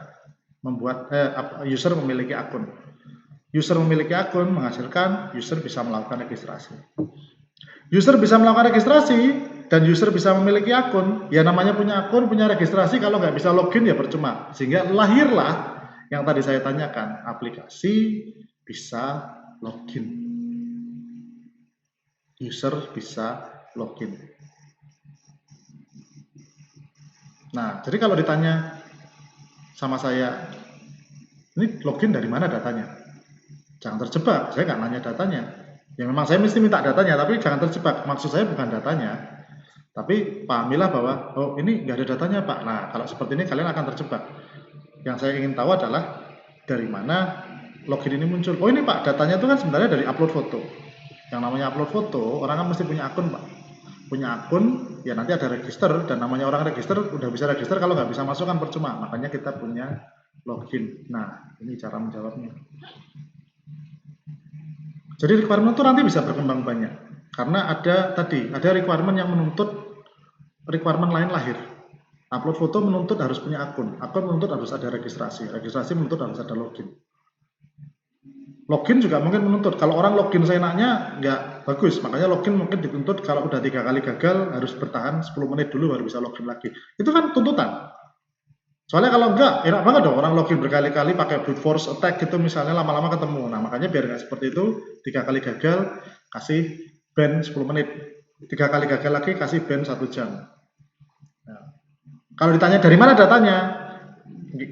membuat user memiliki akun. User memiliki akun menghasilkan user bisa melakukan registrasi. User bisa melakukan registrasi dan user bisa memiliki akun. Ya namanya punya akun, punya registrasi, kalau nggak bisa login ya percuma. Sehingga lahirlah yang tadi saya tanyakan, aplikasi bisa login. User bisa login. Nah, jadi kalau ditanya sama saya, ini login dari mana datanya? Jangan terjebak, saya nggak nanya datanya. Ya memang saya mesti minta datanya, tapi jangan terjebak. Maksud saya bukan datanya, tapi pahamilah bahwa, oh ini nggak ada datanya Pak. Nah, kalau seperti ini kalian akan terjebak. Yang saya ingin tahu adalah dari mana login ini muncul. Oh ini Pak, datanya itu kan sebenarnya dari upload foto. Yang namanya upload foto, orang kan mesti punya akun Pak. Punya akun, ya nanti ada register, dan namanya orang register, udah bisa register, kalau nggak bisa masuk kan percuma. Makanya kita punya login. Nah, ini cara menjawabnya. Jadi requirement itu nanti bisa berkembang banyak. Karena ada requirement yang menuntut requirement lain lahir. Upload foto menuntut harus punya akun menuntut harus ada registrasi menuntut harus ada login. Login juga mungkin menuntut, kalau orang login seenaknya nggak bagus, makanya login mungkin dituntut kalau udah 3 kali gagal harus bertahan 10 menit dulu baru bisa login lagi. Itu kan tuntutan. Soalnya kalau enggak, enak banget dong orang login berkali-kali pakai brute force attack gitu misalnya, lama-lama ketemu. Nah makanya biar nggak seperti itu, 3 kali gagal kasih ban 10 menit, 3 kali gagal lagi kasih ban 1 jam. Nah, kalau ditanya dari mana datanya,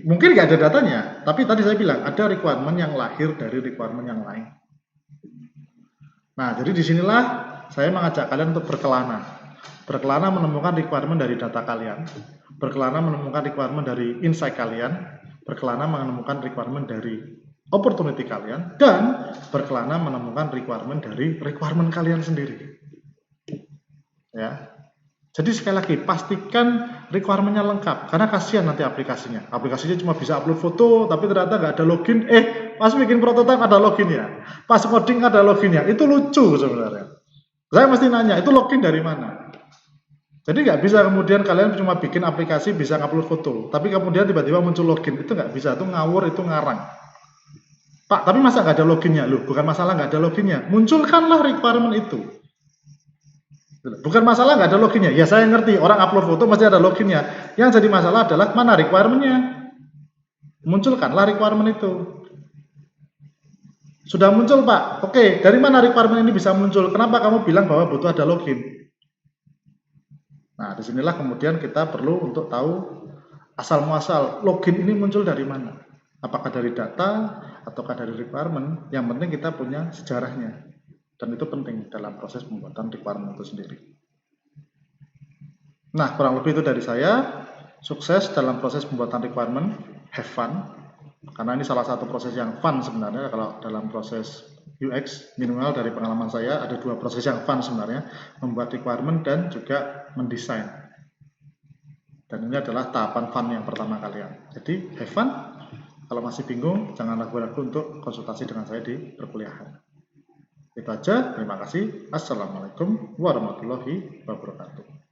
mungkin nggak ada datanya, tapi tadi saya bilang ada requirement yang lahir dari requirement yang lain. Nah, jadi disinilah saya mengajak kalian untuk berkelana menemukan requirement dari data kalian, berkelana menemukan requirement dari insight kalian, berkelana menemukan requirement dari opportunity kalian, dan berkelana menemukan requirement dari requirement kalian sendiri. Ya. Jadi sekali lagi, pastikan requirement-nya lengkap, karena kasihan nanti aplikasinya. Aplikasinya cuma bisa upload foto, tapi ternyata nggak ada login. Pas bikin prototype ada loginnya, pas coding ada loginnya. Itu lucu sebenarnya. Saya mesti nanya, itu login dari mana? Jadi nggak bisa kemudian kalian cuma bikin aplikasi bisa upload foto, tapi kemudian tiba-tiba muncul login. Itu nggak bisa, itu ngawur, itu ngarang. Pak, tapi masa nggak ada loginnya? Loh, bukan masalah nggak ada loginnya. Munculkanlah requirement itu. Bukan masalah nggak ada loginnya. Ya saya ngerti, orang upload foto masih ada loginnya. Yang jadi masalah adalah mana requirement-nya. Munculkanlah requirement itu. Sudah muncul Pak. Oke, dari mana requirement ini bisa muncul? Kenapa kamu bilang bahwa butuh ada login? Nah, disinilah kemudian kita perlu untuk tahu asal muasal login ini muncul dari mana. Apakah dari data ataukah dari requirement? Yang penting kita punya sejarahnya. Dan itu penting dalam proses pembuatan requirement itu sendiri. Nah, kurang lebih itu dari saya. Sukses dalam proses pembuatan requirement. Have fun. Karena ini salah satu proses yang fun sebenarnya. Kalau dalam proses UX, minimal dari pengalaman saya, ada 2 proses yang fun sebenarnya. Membuat requirement dan juga mendesain. Dan ini adalah tahapan fun yang pertama kalian. Jadi, have fun. Kalau masih bingung, jangan ragu-ragu untuk konsultasi dengan saya di perkuliahan. Itu aja, terima kasih. Assalamualaikum warahmatullahi wabarakatuh.